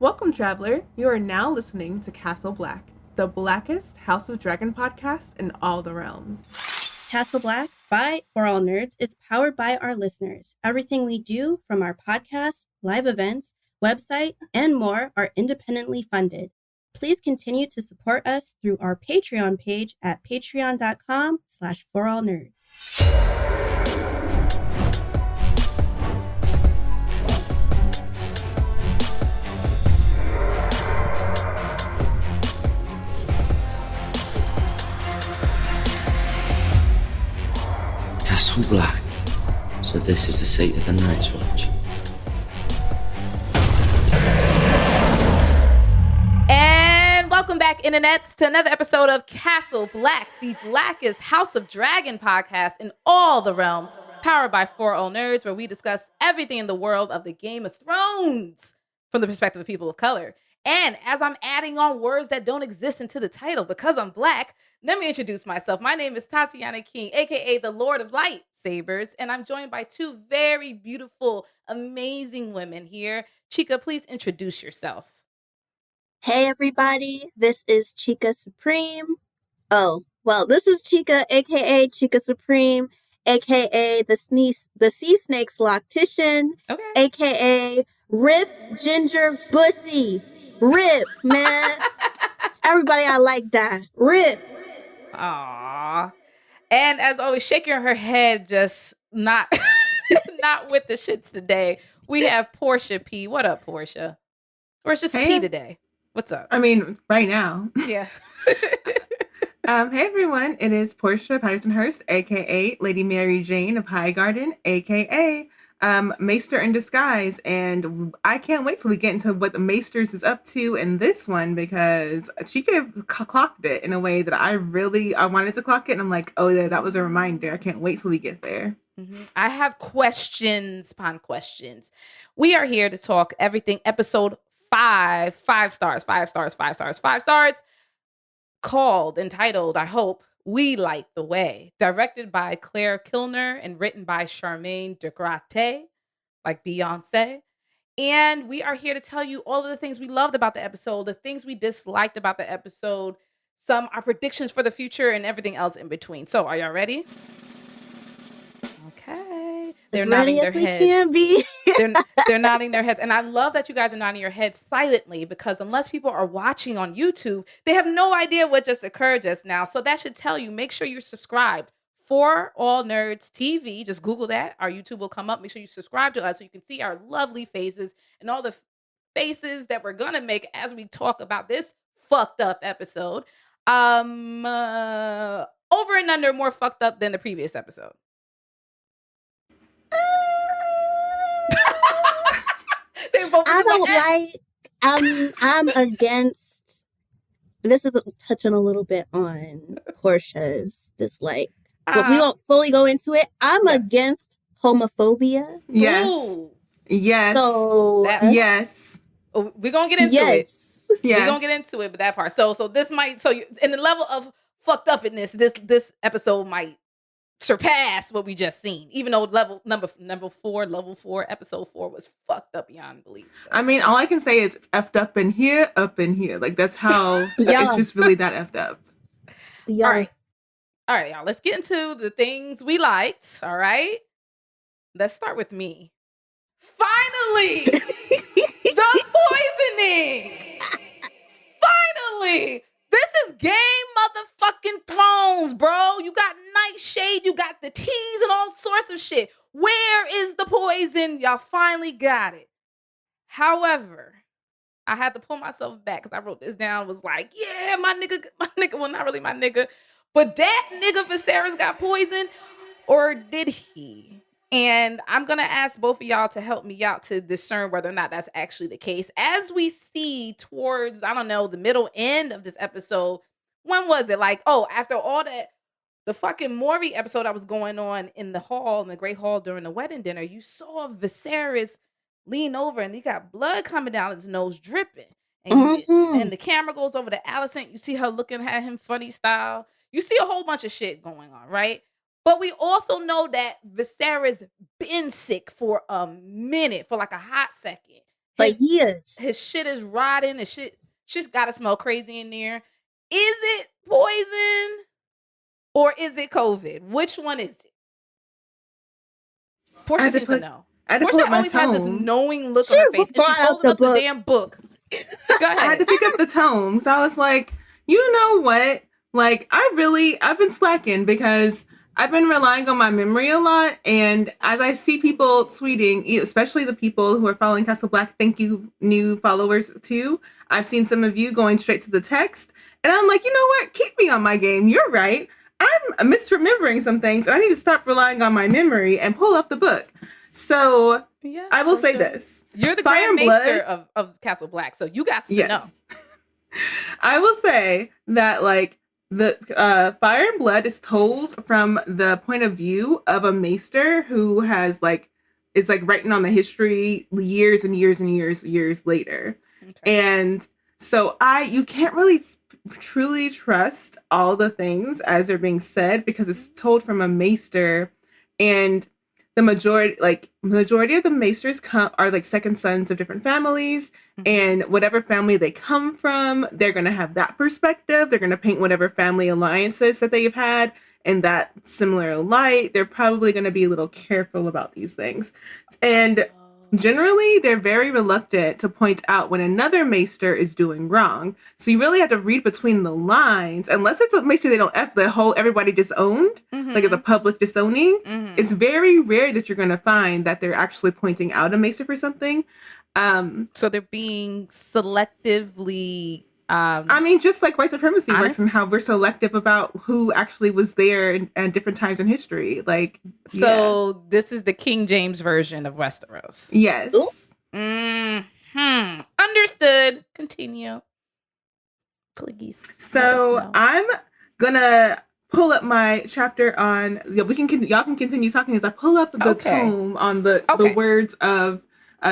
Welcome, traveler. You are now listening to Castle Black, the blackest House of Dragon podcast in all the realms. Castle Black by For All Nerds is powered by our listeners. Everything we do, from our podcast, live events, website, and more, are independently funded. Please continue to support us through our Patreon page at patreon.com/forallnerds. Castle Black. So this is the seat of the Night's Watch. And welcome back, internets, to another episode of Castle Black, the blackest House of Dragon podcast in all the realms, powered by For All Nerds, where we discuss everything in the world of the Game of Thrones from the perspective of people of color. And as I'm adding on words that don't exist into the title because I'm black, let me introduce myself. My name is Tatiana King, aka the Lord of Lightsabers, and I'm joined by two very beautiful, amazing women here. Chika, please introduce yourself. Hey everybody, this is Chika Supreme. This is Chika, aka Chika Supreme, aka the Sea Snake's Loctician, aka Rip Ginger Bussy. Rip, man. Everybody, I like that. Rip. Aww. And as always, shaking her head, just not not with the shits today. We have Porshea P. What up, Porshea? Or it's just P today. What's up? I mean, right now. Yeah. Hey everyone, it is Porshea Pattersonhurst, aka Lady Mary Jane of Highgarden, aka Maester in Disguise, and I can't wait till we get into what the Maesters is up to in this one, because Chika clocked it in a way that I wanted to clock it, and I'm like, oh yeah, that was a reminder. I can't wait till we get there. Mm-hmm. I have questions upon questions. We are here to talk everything episode 5 stars, entitled, I hope, We Light the Way, directed by Claire Kilner and written by Charmaine de Gratte, like Beyonce. And we are here to tell you all of the things we loved about the episode, the things we disliked about the episode, our predictions for the future, and everything else in between. So, are y'all ready? Okay. They're nodding their heads. Can be. They're nodding their heads. And I love that you guys are nodding your heads silently, because unless people are watching on YouTube, they have no idea what just occurred just now. So that should tell you, make sure you're subscribed. For All Nerds TV. Just Google that. Our YouTube will come up. Make sure you subscribe to us so you can see our lovely faces and all the faces that we're going to make as we talk about this fucked up episode. Over and under, more fucked up than the previous episode. I don't like. I'm against. This is touching a little bit on Portia's dislike, but we won't fully go into it. I'm against homophobia. Yes. Ooh. Yes. So yes. We're gonna get into it. Yes. We're gonna get into it, but that part. So this might. So in the level of fucked upness, this episode might surpass what we just seen, even though level 4 episode 4 was fucked up beyond belief. So. I mean, all I can say is it's effed up in here. Like, that's how it's just really that effed up. Yeah. All right, y'all, let's get into the things we liked. All right, let's start with me. Finally, the poisoning. Finally. This is Game motherfucking Thrones, bro. You got Nightshade, you got the teas and all sorts of shit. Where is the poison? Y'all finally got it. However, I had to pull myself back because I wrote this down. Was like, yeah, my nigga, well, not really my nigga, but that nigga Viserys got poisoned, or did he? And I'm going to ask both of y'all to help me out to discern whether or not that's actually the case. As we see towards, I don't know, the middle end of this episode, when was it? Like, after all that, the fucking Maury episode that was going on in the hall, in the Great Hall during the wedding dinner, you saw Viserys lean over and he got blood coming down his nose, dripping. And, and the camera goes over to Alicent. You see her looking at him funny style. You see a whole bunch of shit going on, right? But we also know that Viserys been sick for a minute, for like a hot second. years. His shit is rotting. His shit's gotta smell crazy in there. Is it poison or is it COVID? Which one is it? Portia seems to know. Portia always has this knowing look on her face, and she's holding up the damn book. Go ahead. I had to pick up the tome because I was like, you know what? Like, I've been slacking because I've been relying on my memory a lot. And as I see people tweeting, especially the people who are following Castle Black, thank you, new followers too. I've seen some of you going straight to the text. And I'm like, you know what? Keep me on my game. You're right. I'm misremembering some things. And I need to stop relying on my memory and pull up the book. So I will say this. You're the Grand Maester of Castle Black, so you got to know. I will say that, like, the Fire and Blood is told from the point of view of a maester who has, like, is, like, writing on the history years and years and years later. Okay. And so you can't really truly trust all the things as they're being said because it's told from a maester, and the majority of the maesters are like second sons of different families, and whatever family they come from, they're going to have that perspective. They're going to paint whatever family alliances that they've had in that similar light. They're probably going to be a little careful about these things. And generally, they're very reluctant to point out when another maester is doing wrong. So you really have to read between the lines, unless it's a maester they don't everybody disowned, like it's a public disowning. It's very rare that you're going to find that they're actually pointing out a maester for something. So they're being selectively. I mean, just like white supremacy works and how we're selective about who actually was there at different times in history. Like, this is the King James version of Westeros. Yes. Understood. Continue. Please. So I'm gonna pull up my chapter on. Y'all can continue talking as I pull up the tome on the words of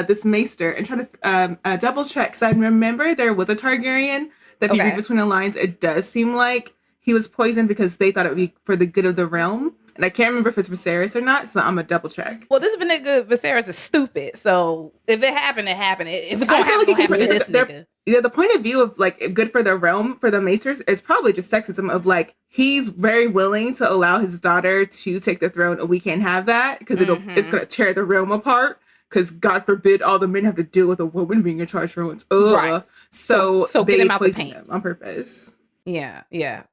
this maester and try to double check, because I remember there was a Targaryen that if you read between the lines, it does seem like he was poisoned because they thought it would be for the good of the realm. And I can't remember if it's Viserys or not, so I'm gonna double check. Well, this nigga Viserys is stupid, so if it happened, it happened. If it's gonna happen, it happen to this nigga. Yeah, the point of view of like good for the realm for the maesters is probably just sexism of like he's very willing to allow his daughter to take the throne, and we can't have that because it's gonna tear the realm apart. Because God forbid all the men have to deal with a woman being in charge for once. Right. So they get him out the poisoned paint him on purpose. Yeah.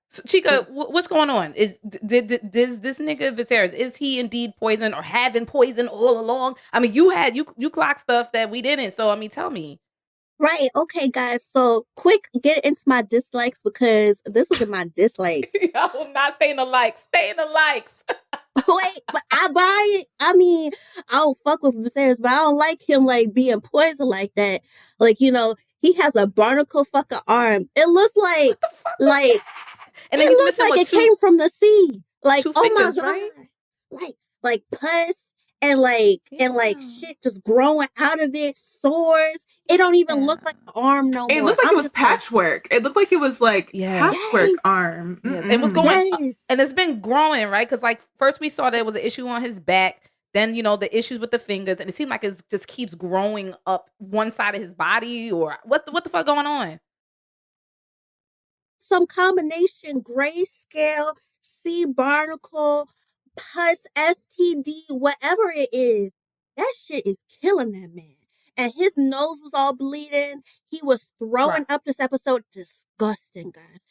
So, Chika, what's going on? Does this nigga Viserys, is he indeed poisoned or had been poisoned all along? I mean, you clocked stuff that we didn't. So I mean, tell me. Right. Okay, guys. So quick, get into my dislikes because this was in my dislikes. I'm not staying the likes. Stay in the likes. Wait, but I buy it. I mean, I don't fuck with Viserys, but I don't like him like being poisoned like that. Like, you know, he has a barnacle fucking arm. It looks like and then it looks like it came from the sea. Like, two oh fingers, my god, right? like pus and shit just growing out of it, sores. It don't even look like an arm no more. It looked like it was patchwork. It looked like it was like patchwork arm. Yes. It was going, and it's been growing, right? Because like first we saw there was an issue on his back. Then, you know, the issues with the fingers, and it seemed like it just keeps growing up one side of his body, or what the fuck going on? Some combination grayscale, sea barnacle, pus, STD, whatever it is. That shit is killing that man. And his nose was all bleeding. He was throwing up this episode. Disgusting, guys.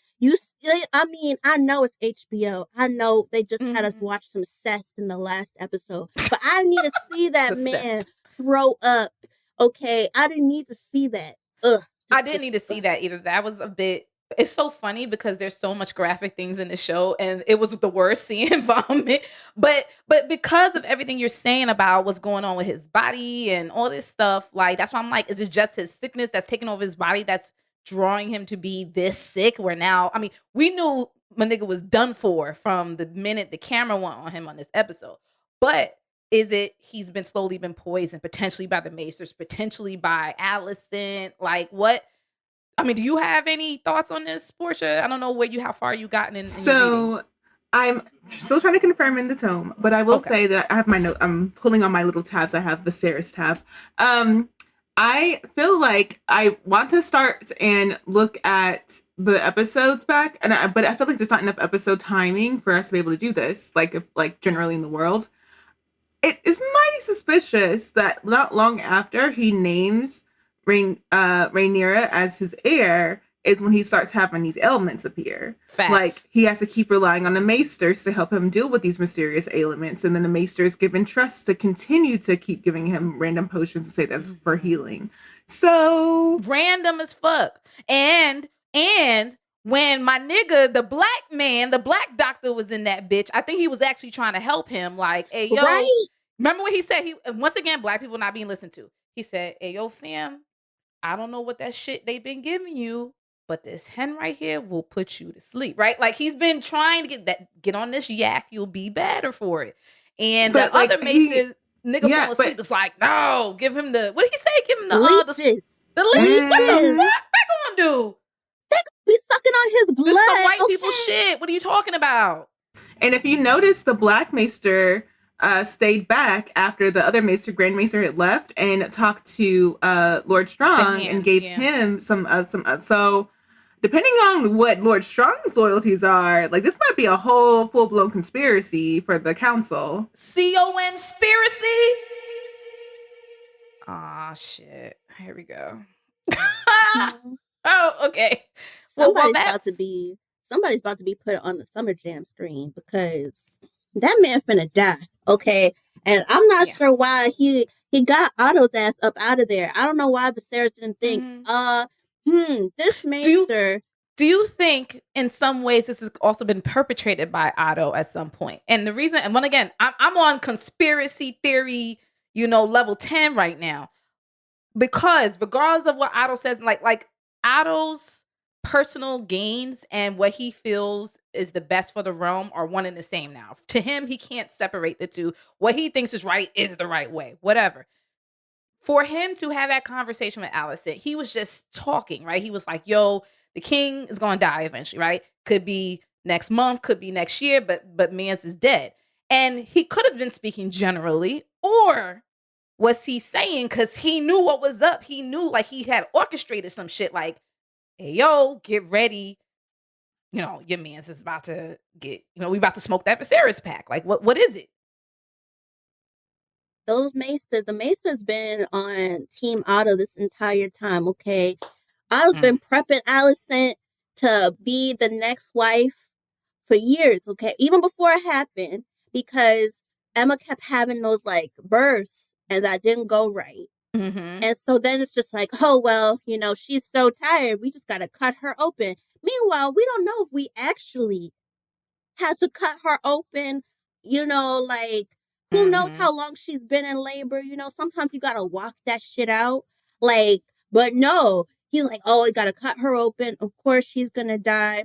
I know it's HBO. I know they just had us watch some cess in the last episode. But I need to see that man throw up. Okay? I didn't need to see that. I didn't need to see that either. That was a bit... It's so funny because there's so much graphic things in the show, and it was the worst seeing vomit. But because of everything you're saying about what's going on with his body and all this stuff, like that's why I'm like, is it just his sickness that's taking over his body that's drawing him to be this sick? Where now, I mean, we knew my nigga was done for from the minute the camera went on him on this episode. But is it he's been slowly been poisoned, potentially by the Maesters, potentially by Allison? Like what? I mean, do you have any thoughts on this, Portia? I don't know how far you gotten in your reading. I'm still trying to confirm in the tome, but I will say that I have my note. I'm pulling on my little tabs. I have Viserys tab. I feel like I want to start and look at the episodes back, but I feel like there's not enough episode timing for us to be able to do this. Like if like generally in the world, it is mighty suspicious that not long after he names Rhaenyra as his heir is when he starts having these ailments appear. Facts. Like he has to keep relying on the maesters to help him deal with these mysterious ailments, and then the maester is given trust to continue to keep giving him random potions and say that's for healing. So random as fuck. And when my nigga, the black man, the black doctor was in that bitch, I think he was actually trying to help him. Like, hey, yo, Right. remember what he said? He once again, black people not being listened to. He said, hey, yo, fam, I don't know what that shit they've been giving you, but this hen right here will put you to sleep, right? Like he's been trying to get on this yak, you'll be better for it. And But, the like, other maester nigga yeah, falling asleep is like, no, give him the, what did he say? Give him the Leeches. the leech. What the Mm. fuck that gonna do? Be sucking on his blood. This is some white okay? people shit. What are you talking about? And if you notice, the Black Maester stayed back after the other Maester, Grand Maester, had left and talked to Lord Strong and gave him some. So, depending on what Lord Strong's loyalties are, like this might be a whole full blown conspiracy for the council. Conspiracy. Ah, shit. Here we go. Oh, okay. Somebody's about to be put on the Summer Jam screen because that man finna die. Okay, and I'm not sure why he got Otto's ass up out of there. I don't know why Viserys didn't think, this maester. Do you think in some ways this has also been perpetrated by Otto at some point? And the reason, and when again, I'm on conspiracy theory, level 10 right now, because regardless of what Otto says, like Otto's personal gains and what he feels is the best for the realm are one and the same now. To him, he can't separate the two. What he thinks is right is the right way, whatever. For him to have that conversation with Alicent, he was just talking, right? He was like, yo, the king is going to die eventually, right? Could be next month, could be next year, but Mance is dead. And he could have been speaking generally, or was he saying, because he knew what was up, he knew like he had orchestrated some shit like, hey, yo, get ready. Your man's is about to get, we about to smoke that Viserys pack. Like, what is it? The maester's been on Team Otto this entire time, okay? Otto's been prepping Alicent to be the next wife for years, okay? Even before it happened, because Emma kept having those, like, births, and that didn't go right. Mm-hmm. And so then it's just like, oh, well, she's so tired. We just got to cut her open. Meanwhile, we don't know if we actually had to cut her open, like, who knows how long she's been in labor? Sometimes you got to walk that shit out. Like, but no, he's like, oh, we got to cut her open. Of course, she's going to die.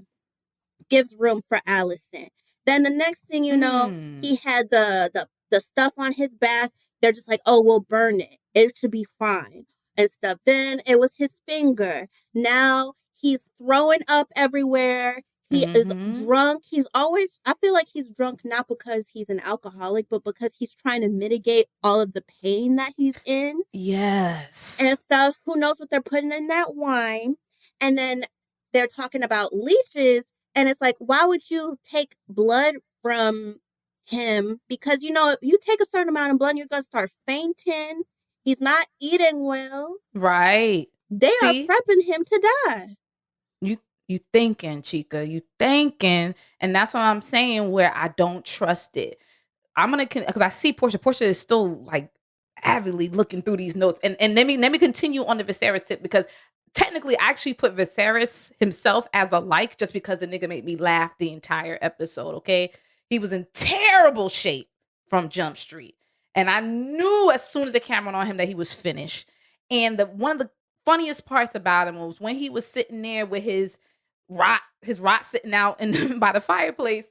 Gives room for Alicent. Then the next thing you know, he had the stuff on his back. They're just like, oh, we'll burn it. It should be fine and stuff. Then it was his finger. Now he's throwing up everywhere. He is drunk. I feel like he's drunk not because he's an alcoholic, but because he's trying to mitigate all of the pain that he's in. Yes. And stuff. Who knows what they're putting in that wine? And then they're talking about leeches. And it's like, why would you take blood from him? Because, if you take a certain amount of blood, you're going to start fainting. He's not eating well. Right. They are prepping him to die. You thinking, Chika. You thinking. And that's what I'm saying where I don't trust it. I'm going to, because I see Portia. Portia is still like avidly looking through these notes. And let me continue on the Viserys tip, because technically I actually put Viserys himself as a like just because the nigga made me laugh the entire episode, okay? He was in terrible shape from Jump Street. And I knew as soon as the camera went on him that he was finished. And one of the funniest parts about him was when he was sitting there with his rot sitting out by the fireplace,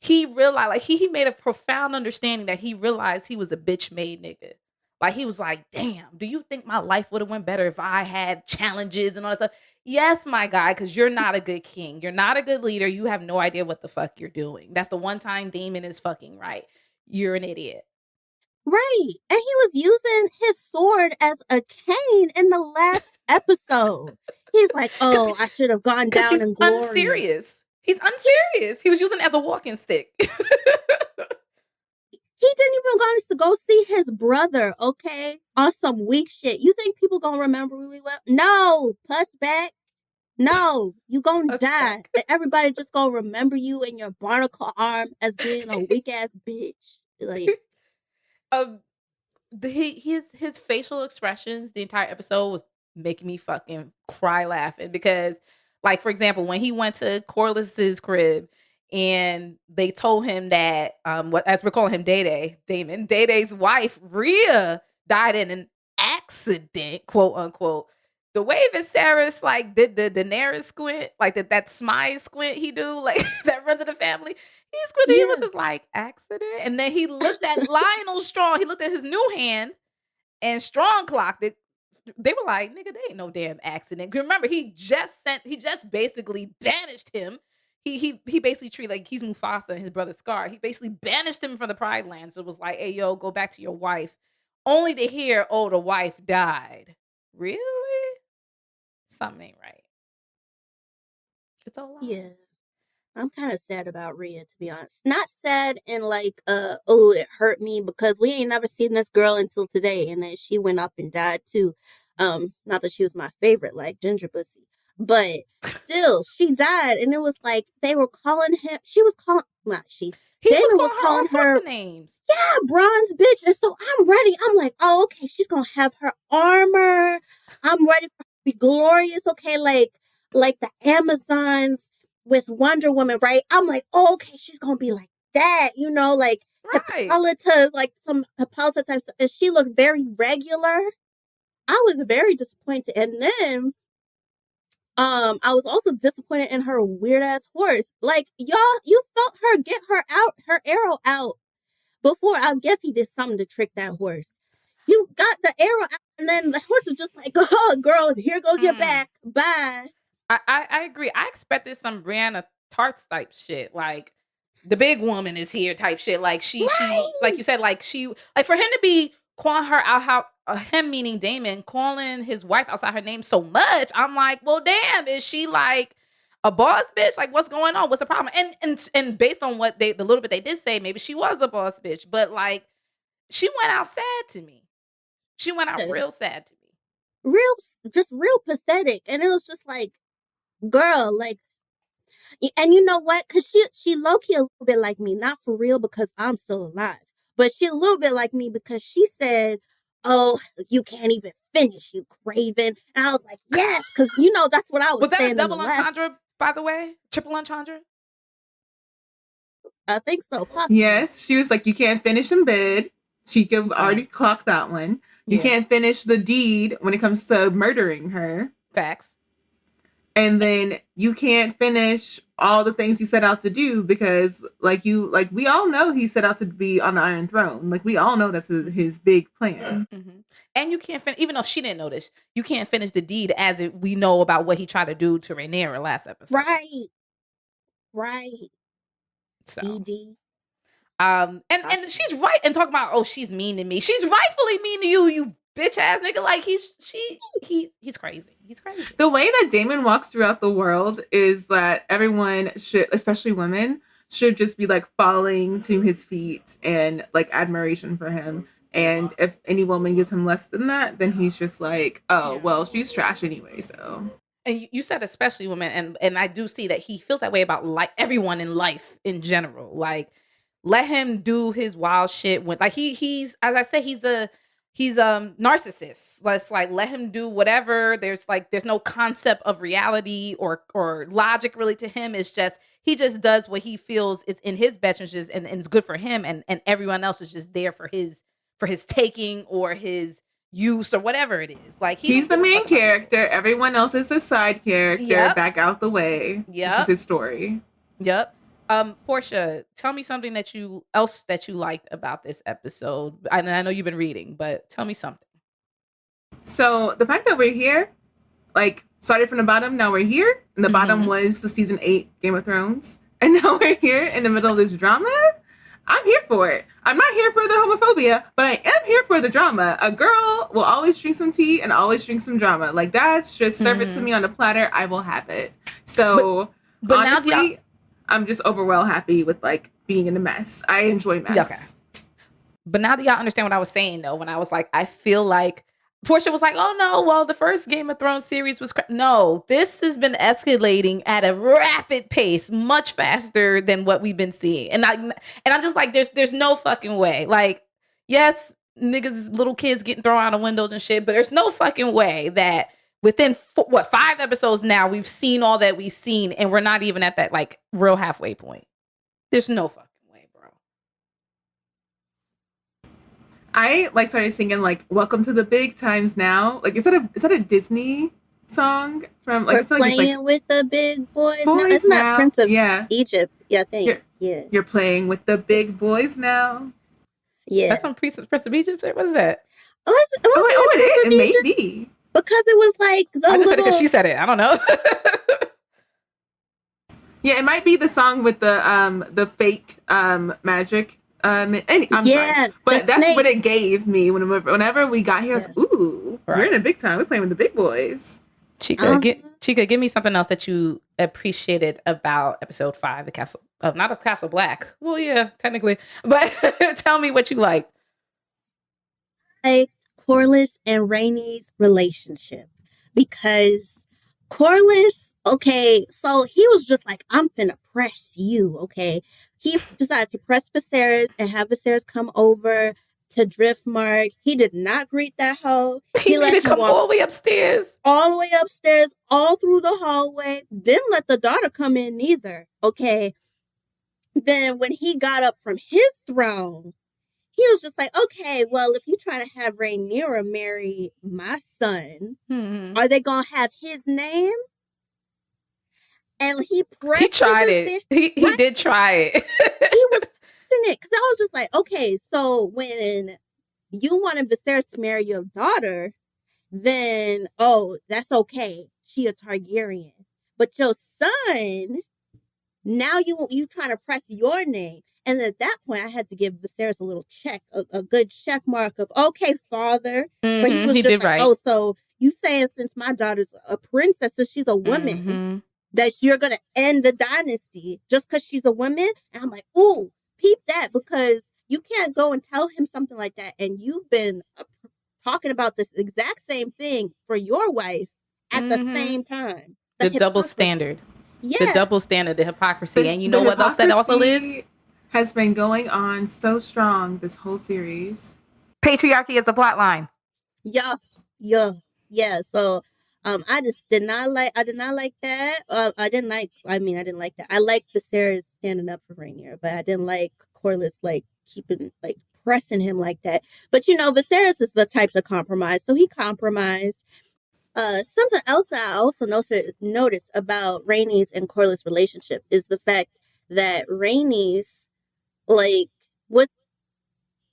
he realized, like he made a profound understanding that he realized he was a bitch made nigga. Like he was like, damn, do you think my life would have went better if I had challenges and all that stuff? Yes, my guy, because you're not a good king. You're not a good leader. You have no idea what the fuck you're doing. That's the one time Damon is fucking right. You're an idiot. Right. And he was using his sword as a cane in the last episode. He's like, oh, I should have gone down he's in glory. unserious. He's unserious. He was using it as a walking stick. He didn't even want us to go see his brother, okay? On some weak shit. You think people gonna remember really well? No, puss back. No, you gonna die. And everybody just gonna remember you and your barnacle arm as being a weak ass bitch. Like, his facial expressions the entire episode was making me fucking cry laughing because, like, for example, when he went to Corliss's crib and they told him that as we're calling him Damon, Day-Day's wife, Rhea, died in an accident, quote unquote. The way Viserys like did the Daenerys squint, like that smile squint he do, like that runs in the family. He squinted, he was just like, accident. And then he looked at Lionel Strong, he looked at his new hand, and Strong clocked it. They were like, nigga, they ain't no damn accident. Remember, he just basically banished him. He basically treated like he's Mufasa and his brother Scar. He basically banished him from the Pride Land. So it was like, hey, yo, go back to your wife. Only to hear, oh, the wife died. Really? Something ain't right. It's all lies. yeah. I'm kind of sad about Rhea, to be honest. Not sad in like, oh, it hurt me because we ain't never seen this girl until today, and then she went up and died too. Not that she was my favorite, like Ginger Pussy, but still, she died, and it was like they were calling him. She was calling, not she. Damon was calling her names. Yeah, bronze bitch. And so I'm ready. I'm like, oh, okay, she's gonna have her armor. I'm ready for her to be glorious. Okay, like the Amazons with Wonder Woman, right? I'm like, oh, okay, she's gonna be like that, you know, like Hippolyta's, like some Hippolyta types, and she looked very regular. I was very disappointed, and then I was also disappointed in her weird ass horse. Like, y'all, you felt her get her arrow out before. I guess he did something to trick that horse. You got the arrow out, and then the horse is just like, oh, girl, here goes your back. Bye. I agree. I expected some Brianna Tarts type shit, like the big woman is here type shit. Like she like you said, like for him to be calling her out, him meaning Damon, calling his wife outside her name so much, I'm like, well, damn, is she like a boss bitch? Like, what's going on? What's the problem? And based on what the little bit they did say, maybe she was a boss bitch, but like she went out sad to me. She went out real sad to me. Real pathetic. And it was just like, girl, like, and you know what? Because she low-key a little bit like me, not for real because I'm still alive, but she a little bit like me because she said, oh, you can't even finish, you craven. And I was like, yes, because you know that's what I was saying. Was that a double entendre, by the way? Triple entendre? I think so, possibly. Yes, she was like, you can't finish in bed. Chika already clocked that one. You can't finish the deed when it comes to murdering her. Facts. And then you can't finish all the things you set out to do because we all know he set out to be on the Iron Throne. Like, we all know that's his big plan. Mm-hmm. And you can't finish, even though she didn't notice, you can't finish the deed as we know about what he tried to do to Rhaenyra last episode. Right. So. ED. And she's right and talking about, oh, she's mean to me. She's rightfully mean to you bitch ass nigga. Like he's crazy. He's crazy. The way that Damon walks throughout the world is that everyone should, especially women, should just be like falling to his feet and like admiration for him. And if any woman gives him less than that, then he's just like, oh, well, she's trash anyway. So. And you said especially women, and I do see that he feels that way about like everyone in life in general. Like, let him do his wild shit when like he's as I say, he's a narcissist. Let's like let him do whatever. There's no concept of reality or logic really to him. It's just he just does what he feels is in his best interest and it's good for him, and everyone else is just there for his taking or his use or whatever it is. Like he's the main character. Everyone else is a side character. Yep. Back out the way. Yep. This is his story. Yep. Portia, tell me something that you liked about this episode. I know you've been reading, but tell me something. So the fact that we're here, like, started from the bottom, now we're here. And the bottom was the season 8 Game of Thrones. And now we're here in the middle of this drama. I'm here for it. I'm not here for the homophobia, but I am here for the drama. A girl will always drink some tea and always drink some drama. Like, that's just serve it to me on a platter. I will have it. So but honestly, I'm just overall happy with like being in a mess. I enjoy mess. Okay. But now that y'all understand what I was saying, though, when I was like, I feel like Portia was like, oh no, well, the first Game of Thrones series was no, this has been escalating at a rapid pace, much faster than what we've been seeing. And I'm just like, there's no fucking way. Like, yes, niggas, little kids getting thrown out of windows and shit, but there's no fucking way that within 5 episodes now, we've seen all that we've seen, and we're not even at that like real halfway point. There's no fucking way, bro. I like started singing like "Welcome to the Big Times Now." Like, is that a Disney song from like? We're I feel like playing it's like with the big boys. No, boys it's not now. Prince of Yeah. Egypt. Yeah, I think. You're playing with the big boys now. Yeah. That's on Prince of Egypt. What is that? It may be. Because it was like I just said it because she said it. I don't know. Yeah, it might be the song with the fake magic. I'm sorry, but that's snake. what it gave me whenever we got here. I was, ooh, Right. we're in a big time. We're playing with the big boys. Chika, give me something else that you appreciated about episode 5, the Castle of not a Castle Black. Well, yeah, technically, but tell me what you like. Like Corlys and Rhaenys relationship, because Corlys, okay, so he was just like, I'm finna press you, okay. He decided to press Viserys and have Viserys come over to Driftmark. He did not greet that hoe. He let him come all the way upstairs. All the way upstairs, all through the hallway. Didn't let the daughter come in either, okay. Then when he got up from his throne, he was just like, okay, well, if you're trying to have Rhaenyra marry my son, are they going to have his name? And he pressed He tried it. He did try it. He was pressing it. Because I was just like, okay, so when you wanted Viserys to marry your daughter, then, oh, that's okay. She a Targaryen. But your son, now you trying to press your name. And at that point, I had to give Viserys a little check, a good check mark of, okay, father. But he was just like, right. Oh, so you saying since my daughter's a princess, since she's a woman, that you're going to end the dynasty just because she's a woman? And I'm like, ooh, peep that, because you can't go and tell him something like that. And you've been talking about this exact same thing for your wife at the same time. The double standard. Yeah. The double standard, the hypocrisy. And you know what else that also is? Has been going on so strong this whole series. Patriarchy is a plot line. Yeah. So I did not like that. I didn't like that. I liked Viserys standing up for Rhaenyra, but I didn't like Corlys like keeping like pressing him like that. But Viserys is the type to compromise, so he compromised. Something else that I also noticed about Rhaenys and Corlys' relationship is the fact that Rhaenys was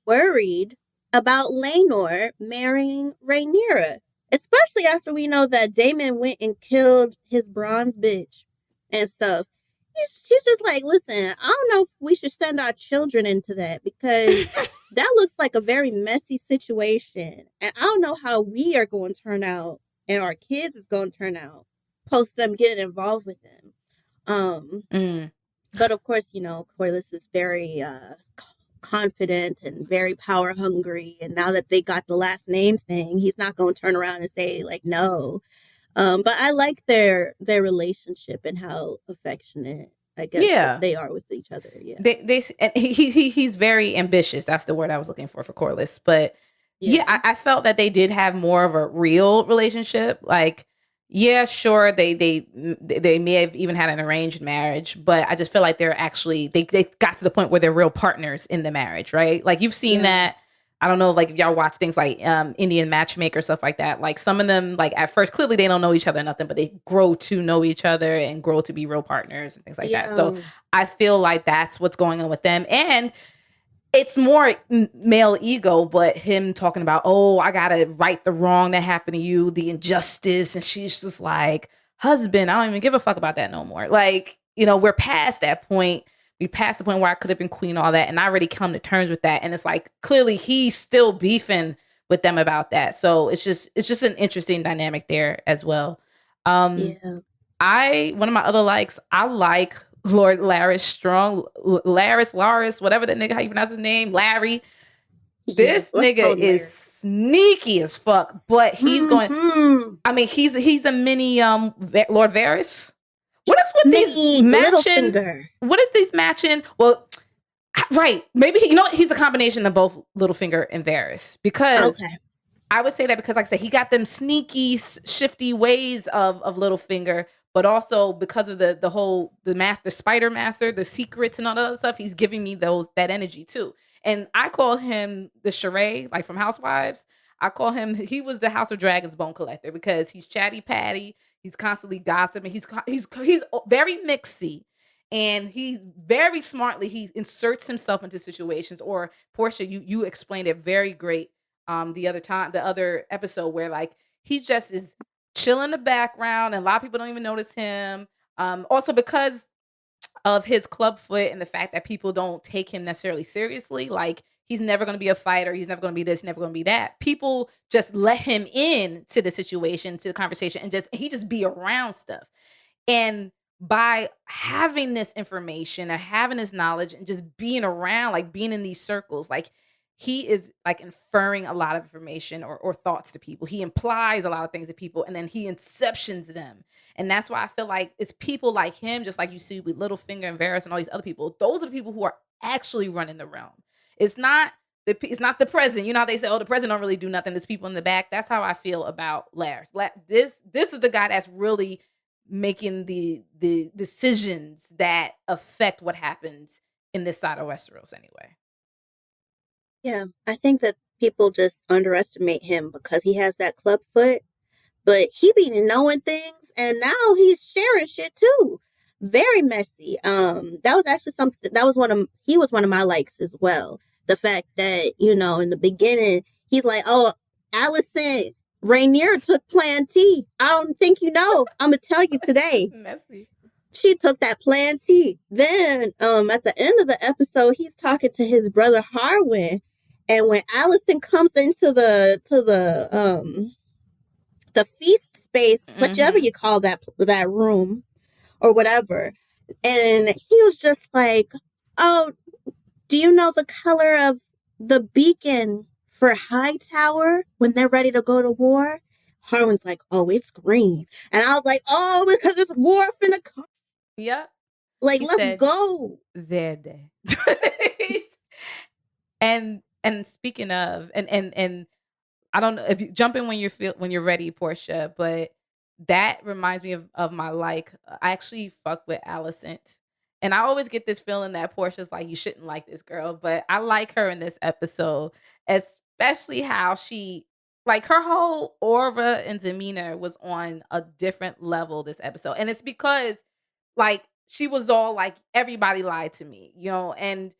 worried about Laenor marrying Rhaenyra, especially after we know that Daemon went and killed his bronze bitch and stuff. She's just like, listen, I don't know if we should send our children into that, because that looks like a very messy situation. And I don't know how we are going to turn out and our kids is going to turn out post them getting involved with them. But of course, Corlys is very confident and very power hungry. And now that they got the last name thing, he's not going to turn around and say like, no. But I like their relationship and how affectionate, I guess, they are with each other. Yeah. He's very ambitious. That's the word I was looking for Corlys. But I felt that they did have more of a real relationship. Like, yeah, sure, they may have even had an arranged marriage, but I just feel like they're actually they got to the point where they're real partners in the marriage, right? Like, you've seen that. I don't know, like, if y'all watch things like Indian Matchmaker, stuff like that. Like, some of them, like, at first, clearly they don't know each other, nothing, but they grow to know each other and grow to be real partners and things like that. So I feel like that's what's going on with them. And it's more male ego, but him talking about, oh, I got to right the wrong that happened to you, the injustice. And she's just like, husband, I don't even give a fuck about that no more. Like, we're past that point. we passed the point where I could have been queen, all that, and I already come to terms with that. And it's like clearly he's still beefing with them about that. So it's just an interesting dynamic there as well. Yeah. One of my other likes, I like Lord Laris Strong, Laris, whatever that nigga, how you pronounce his name, Larry. This nigga is sneaky as fuck, but he's going. I mean, he's a mini Lord Varys. What is with these matching? What is these matching? Well, right, maybe he's a combination of both Littlefinger and Varys, because I would say that because, like I said, he got them sneaky, shifty ways of Littlefinger, but also because of the Spider Master, the secrets and all that other stuff, he's giving me that energy too. And I call him the Sheree, like from Housewives. I call him, he was the House of Dragons bone collector, because he's chatty patty. He's constantly gossiping. He's very mixy, and he's very smartly, he inserts himself into situations. Or Porshea, you explained it very great the other episode, where like he just is chill in the background, and a lot of people don't even notice him. Also because of his club foot and the fact that people don't take him necessarily seriously. Like, he's never going to be a fighter. He's never going to be this, never going to be that. People just let him in to the situation, to the conversation, and he just be around stuff. And by having this information and having this knowledge and just being around, like being in these circles, like he is like inferring a lot of information or thoughts to people. He implies a lot of things to people, and then he inceptions them. And that's why I feel like it's people like him, just like you see with Littlefinger and Varys and all these other people. Those are the people who are actually running the realm. It's not the president. You know how they say, oh, the president don't really do nothing. There's people in the back. That's how I feel about Laris. This is the guy that's really making the decisions that affect what happens in this side of Westeros anyway. Yeah, I think that people just underestimate him because he has that club foot, but he be knowing things, and now he's sharing shit too. Very messy. That was actually something he was one of my likes as well. The fact that, in the beginning, he's like, oh, Alicent, Rhaenyra took Plan T. I don't think you know. I'm gonna tell you today. Messy. She took that Plan T. Then, at the end of the episode, he's talking to his brother Harwin. And when Alicent comes into the feast space, whichever you call that room or whatever, and he was just like, "Oh, do you know the color of the beacon for Hightower when they're ready to go to war?" Harwin's like, "Oh, it's green," and I was like, "Oh, because it's war finna come." Yep. Like, let's go. Their day. And speaking of, and I don't know if you jump in when you're ready, Porshea, but that reminds me of my like. I actually fuck with Alicent, and I always get this feeling that Portia's like, you shouldn't like this girl, but I like her in this episode, especially how she, like, her whole aura and demeanor was on a different level this episode, and it's because like she was all like, everybody lied to me, and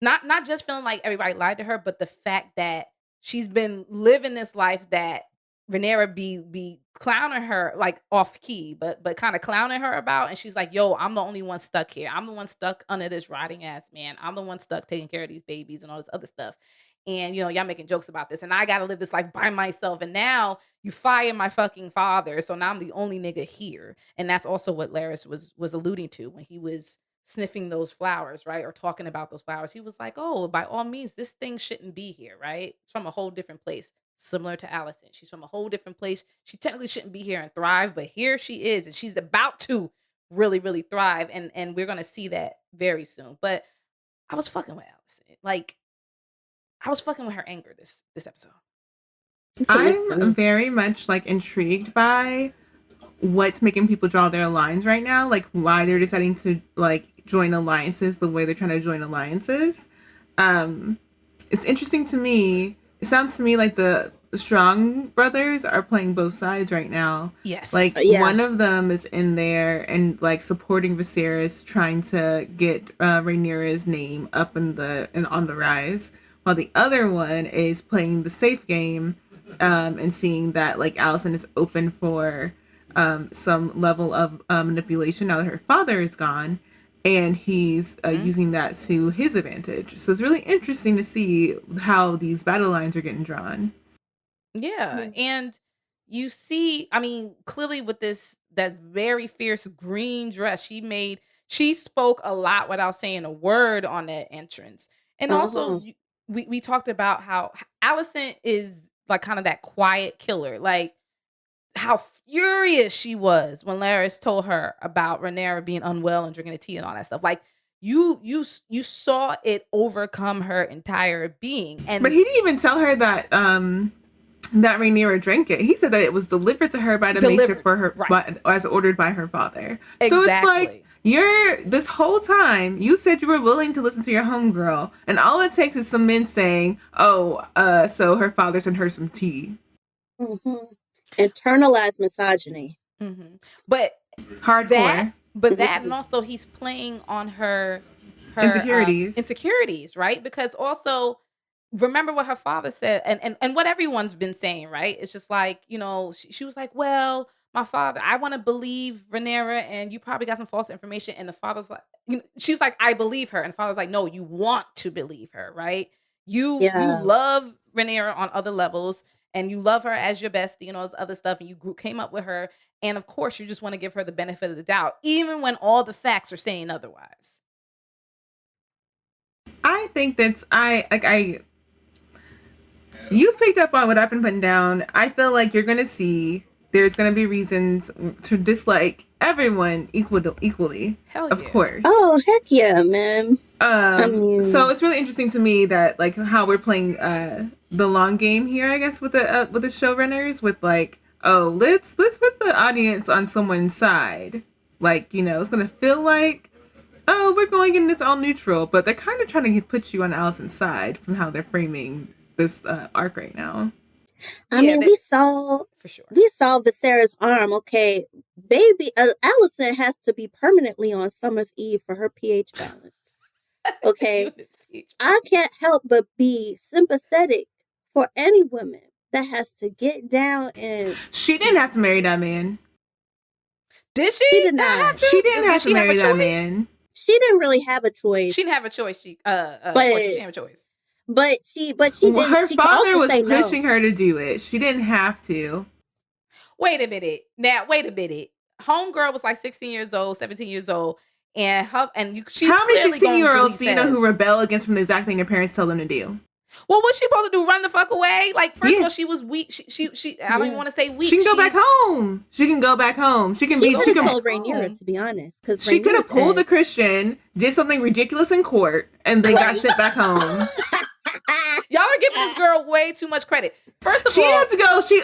not just feeling like everybody lied to her, but the fact that she's been living this life that Rhaenyra be clowning her, like off key, but kind of clowning her about, and she's like, yo, I'm the only one stuck here. I'm the one stuck under this rotting ass man. I'm the one stuck taking care of these babies and all this other stuff. And y'all making jokes about this, and I gotta live this life by myself. And now you fire my fucking father, so now I'm the only nigga here. And that's also what Laris was alluding to when he was sniffing those flowers, right? Or talking about those flowers. He was like, oh, by all means, this thing shouldn't be here, right? It's from a whole different place. Similar to Alicent. She's from a whole different place. She technically shouldn't be here and thrive, but here she is, and she's about to really, really thrive. And we're gonna see that very soon. But I was fucking with Alicent. Like, I was fucking with her anger this episode. I'm very much like intrigued by what's making people draw their lines right now, like why they're deciding to like join alliances the way they're trying to join alliances. It's interesting to me. It sounds to me like the Strong brothers are playing both sides right now. Yes. Like one of them is in there and like supporting Viserys, trying to get Rhaenyra's name up on the rise, while the other one is playing the safe game and seeing that like Alicent is open for some level of manipulation now that her father is gone. and he's using that to his advantage. So it's really interesting to see how these battle lines are getting drawn. Yeah, and you see, I mean, clearly with that very fierce green dress she spoke a lot without saying a word on that entrance. And also, we talked about how Alicent is like kind of that quiet killer, like how furious she was when Larys told her about Rhaenyra being unwell and drinking the tea and all that stuff. Like you saw it overcome her entire being. And but he didn't even tell her that that Rhaenyra drank it. He said that it was delivered to her by the maester for her, as ordered by her father. Exactly. So it's like, this whole time, you said you were willing to listen to your homegirl, and all it takes is some men saying, so her father sent her some tea. Internalized misogyny. But hardcore. That, and also he's playing on her insecurities, right? Because also, remember what her father said, and what everyone's been saying, right? It's just like, she was like, well, my father, I want to believe Rhaenyra, and you probably got some false information. And the father's like, she's like, I believe her. And the father's like, no, you want to believe her, right? You love Rhaenyra on other levels, and you love her as your bestie and all this other stuff, and you came up with her. And of course, you just want to give her the benefit of the doubt, even when all the facts are saying otherwise. I think you've picked up on what I've been putting down. I feel like you're going to see there's going to be reasons to dislike everyone equally. Hell of yeah. course. Oh, heck yeah, man. So it's really interesting to me that like how we're playing the long game here, I guess, with the showrunners, with like, let's put the audience on someone's side. Like, it's going to feel like, we're going in this all neutral, but they're kind of trying to put you on Alicent's side from how they're framing this arc right now. I mean, we saw Viserys' arm. Okay, baby, Alicent has to be permanently on Summer's Eve for her pH balance. Okay, I can't help but be sympathetic for any woman that has to get down and. She didn't have to marry that man. Did she? She did not. She didn't have to marry that man. She didn't really have a choice. She didn't have a choice. She didn't have a choice. But she did. Her father was pushing her to do it. She didn't have to. Wait a minute. Homegirl was like 16 years old, 17 years old, and she's how many clearly 16-year-olds do you know who rebel against from the exact thing their parents tell them to do? Well, what's she supposed to do? Run the fuck away? Like, first of all, she was weak. She I don't even want to say weak. She can go back home. She can go back home. She can pull Rhaenyra, to be honest, because she could have pulled a Christian, did something ridiculous in court, and then got sent back home. Y'all are giving this girl way too much credit. First of all, she has to go. She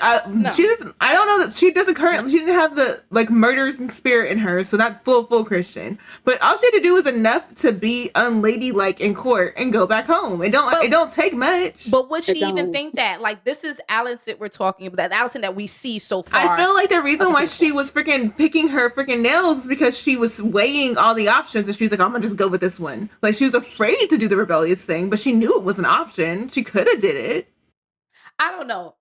doesn't. I don't know that she doesn't currently. She didn't have the like murdering spirit in her, so not full Christian. But all she had to do was enough to be unladylike in court and go back home. It don't take much. But would she even think that? Like, this is Alicent we're talking about. That Alicent that we see so far. I feel like the reason why she was freaking picking her freaking nails is because she was weighing all the options, and she's like, I'm gonna just go with this one. Like, she was afraid to do the rebellious thing, but she knew it was an option. She could have did it. I don't know.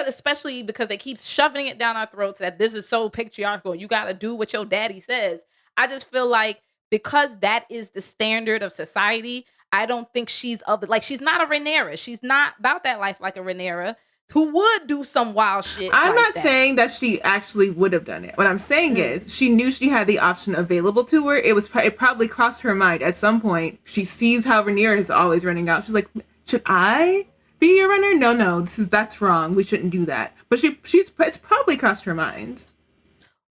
Especially because they keep shoving it down our throats that this is so patriarchal. You got to do what your daddy says. I just feel like because that is the standard of society, I don't think she's not a Rhaenyra. She's not about that life like a Rhaenyra who would do some wild shit. I'm not saying that she actually would have done it. What I'm saying is she knew she had the option available to her. It probably crossed her mind at some point. She sees how Rhaenyra is always running out. She's like, should I be a runner? No, that's wrong. We shouldn't do that. But it's probably crossed her mind.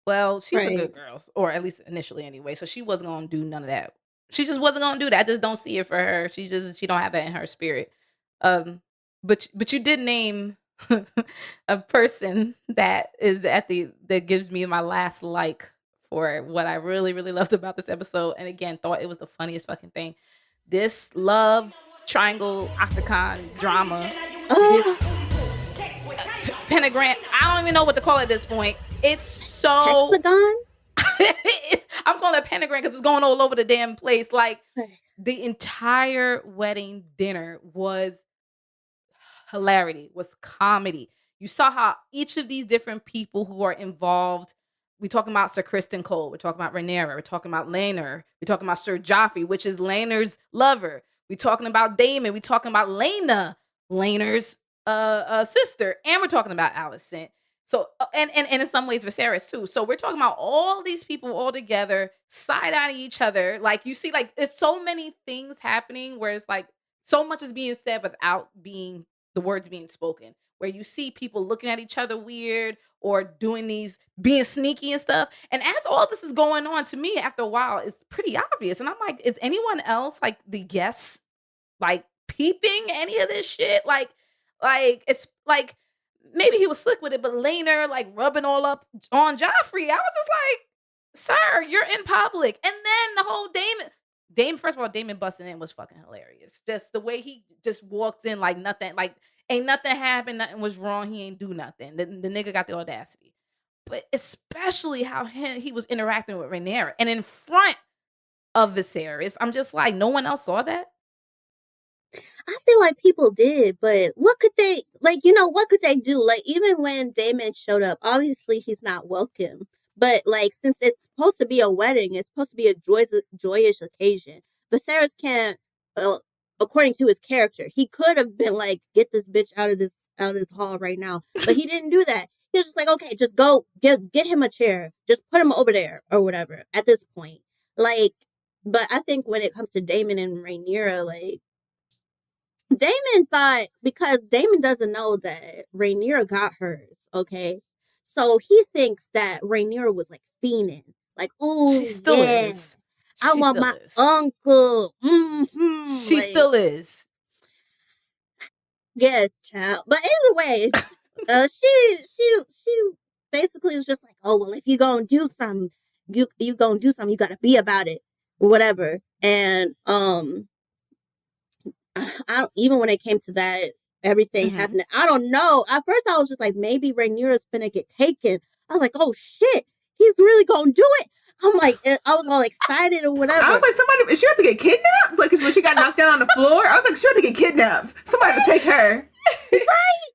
Well, she's a good girl, or at least initially anyway. So she wasn't gonna do none of that. She just wasn't gonna do that. I just don't see it for her. She don't have that in her spirit. But you did name a person that gives me my last like for what I really, really loved about this episode, and again thought it was the funniest fucking thing. This love triangle octagon drama, pentagram. I don't even know what to call it at this point. It's so hexagon. I'm calling it pentagram because it's going all over the damn place. Like, the entire wedding dinner was hilarity, was comedy. You saw how each of these different people who are involved we talking about Ser Criston Cole. We're talking about Rhaenyra. We're talking about Rhaenyra. We're talking about Ser Joffrey, which is Rhaenyra's lover. We're talking about Daemon. We're talking about Rhaenyra's sister, and we're talking about Alicent. So and in some ways Viserys too. So we're talking about all these people all together, side-eyeing each other. Like you see, like it's so many things happening where it's like so much is being said without being the words being spoken. Where you see people looking at each other weird or doing these being sneaky and stuff. And as all this is going on, to me, after a while, it's pretty obvious. And I'm like, is anyone else like the guests like peeping any of this shit? Like it's like maybe he was slick with it, but Rhaenyra like rubbing all up on Joffrey. I was just like, sir, you're in public. And then the whole Damon, first of all, Damon busting in was fucking hilarious. Just the way he just walked in like nothing, like ain't nothing happened, nothing was wrong, he ain't do nothing. The nigga got the audacity. But especially how he was interacting with Rhaenyra and in front of Viserys. I'm just like, no one else saw that? I feel like people did, but what could they, like, what could they do? Like, even when Damon showed up, obviously he's not welcome. But, like, since it's supposed to be a wedding, it's supposed to be a joyous occasion. Viserys can't, according to his character, he could have been like, get this bitch out of this hall right now. But he didn't do that. He was just like, okay, just go get him a chair. Just put him over there or whatever at this point. Like, but I think when it comes to Damon and Rhaenyra, like, Damon thought, because Damon doesn't know that Rhaenyra got hers, okay? So he thinks that Rhaenyra was like fiending. Like, ooh, she still is. I want my uncle. Mm-hmm. She still is. Yes, child. But either way, she basically was just like, oh, well, if you gonna do something, you gonna do something, you gotta be about it. Whatever. And even when it came to that, everything happening, I don't know. At first, I was just like, maybe Rhaenyra's gonna get taken. I was like, oh shit, he's really gonna do it. I'm like, I was all excited or whatever. I was like, is she about to get kidnapped? Like, when she got knocked down on the floor, I was like, she about to get kidnapped. Somebody to take her. Right?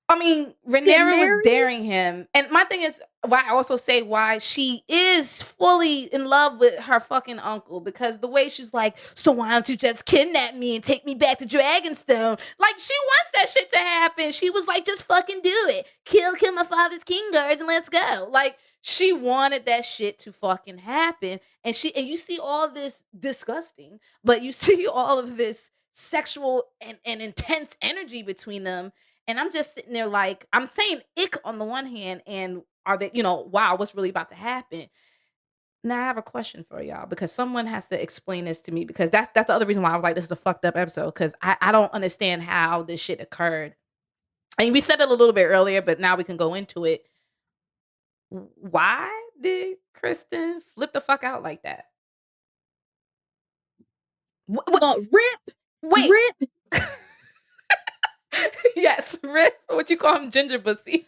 I mean, Rhaenyra was daring him. And my thing is, why I also say why she is fully in love with her fucking uncle, because the way she's like, so why don't you just kidnap me and take me back to Dragonstone? Like, she wants that shit to happen. She was like, just fucking do it. Kill my father's king guards and let's go. Like, she wanted that shit to fucking happen. And you see all this disgusting, but you see all of this sexual and intense energy between them. And I'm just sitting there like, I'm saying ick on the one hand, and are they, wow, what's really about to happen? Now I have a question for y'all, because someone has to explain this to me, because that's the other reason why I was like, this is a fucked up episode, because I don't understand how this shit occurred. And we said it a little bit earlier, but now we can go into it. Why did Criston flip the fuck out like that? Rip. Yes, Rip. What you call him, ginger pussy?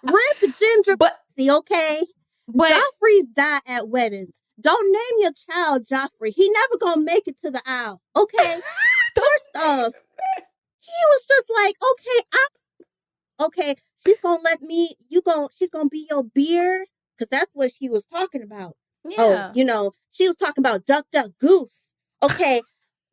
Rip ginger pussy, okay? But Joffrey's die at weddings. Don't name your child Joffrey. He never gonna make it to the aisle, okay? First off, he was just like, okay, she's gonna let me. She's gonna be your beard, because that's what she was talking about. Yeah. Oh, she was talking about duck, goose. Okay.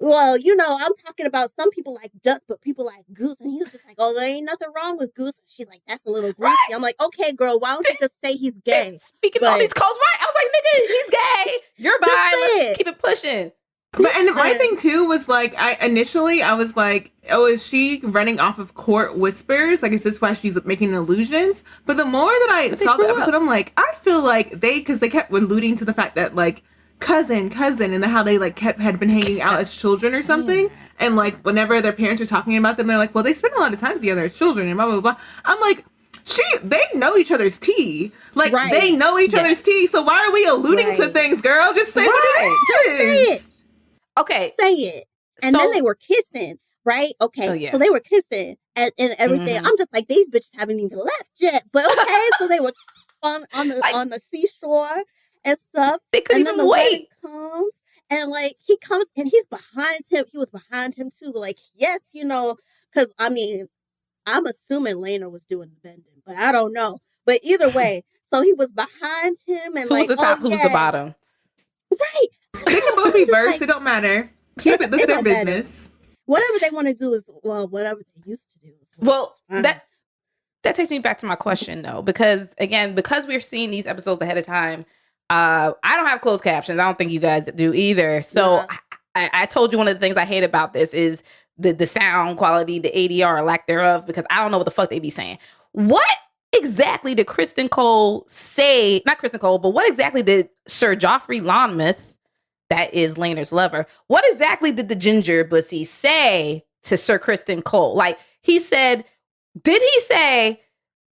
Well, I'm talking about some people like duck, but people like goose. And he was just like, oh, there ain't nothing wrong with goose. She's like, that's a little greasy. Right. I'm like, okay, girl, why don't you just say he's gay? Speaking of all these codes, right? I was like, nigga, he's gay. You're bi. Let's keep it pushing. But my thing too was like, I was like, oh, is she running off of court whispers? Like, is this why she's making illusions? But the more that I saw the episode, I'm like, I feel like because they kept alluding to the fact that like cousin, and how they like had been hanging out as children or something, and like whenever their parents are talking about them, they're like, well, they spend a lot of time together as children and blah blah blah. I'm like, they know each other's tea. Like, they know each other's tea. So why are we alluding to things, girl? Just say what it is. Just say it. Okay. Say it. And then they were kissing, right? Okay. Oh, yeah. So they were kissing and everything. Mm-hmm. I'm just like, these bitches haven't even left yet. But okay, so they were on the seashore and stuff. They couldn't even wait. Comes and like he comes and he's behind him. He was behind him too. Like, yes, because I mean, I'm assuming Rhaenyra was doing the bending, but I don't know. But either way, So he was behind him and Who's like, the top? oh, Who's yeah. the bottom? Right. They can both be Just versed. like- It don't matter. Keep it. This It is their don't matter. business. Whatever they want to do is, well, whatever they used to do. Well, fine. that takes me back to my question though, because again, because we're seeing these episodes ahead of time, I don't have closed captions. I don't think you guys do either. So I told you one of the things I hate about this is the sound quality, the ADR, lack thereof, because I don't know what the fuck they be saying. What exactly did Criston Cole say? Not Criston Cole, but what exactly did Sir Joffrey Lonmouth, that is Rhaenyra's lover, what exactly did the ginger bussy say to Sir Criston Cole? Like, he said, did he say,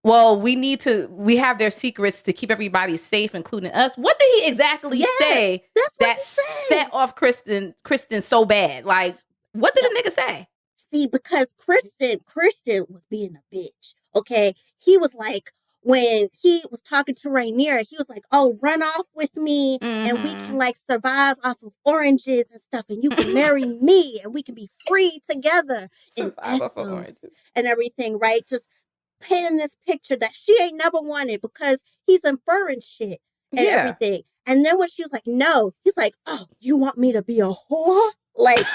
well, we have their secrets to keep everybody safe, including us? What did he exactly say that set off Criston so bad? Like, what did the nigga say? See, because Criston was being a bitch. Okay. He was like, when he was talking to Rhaenyra, he was like, oh, run off with me and we can like survive off of oranges and stuff and you can marry me and we can be free together in Essos and everything, right? Just painting this picture that she ain't never wanted because he's inferring shit and everything. And then when she was like, no, he's like, oh, you want me to be a whore? Like,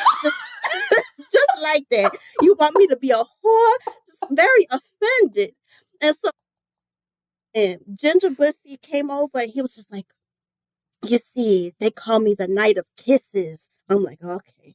just like that. You want me to be a whore? Just very offended. And so, and Ginger Bussy came over and he was just like, you see, they call me the Knight of Kisses. I'm like, okay.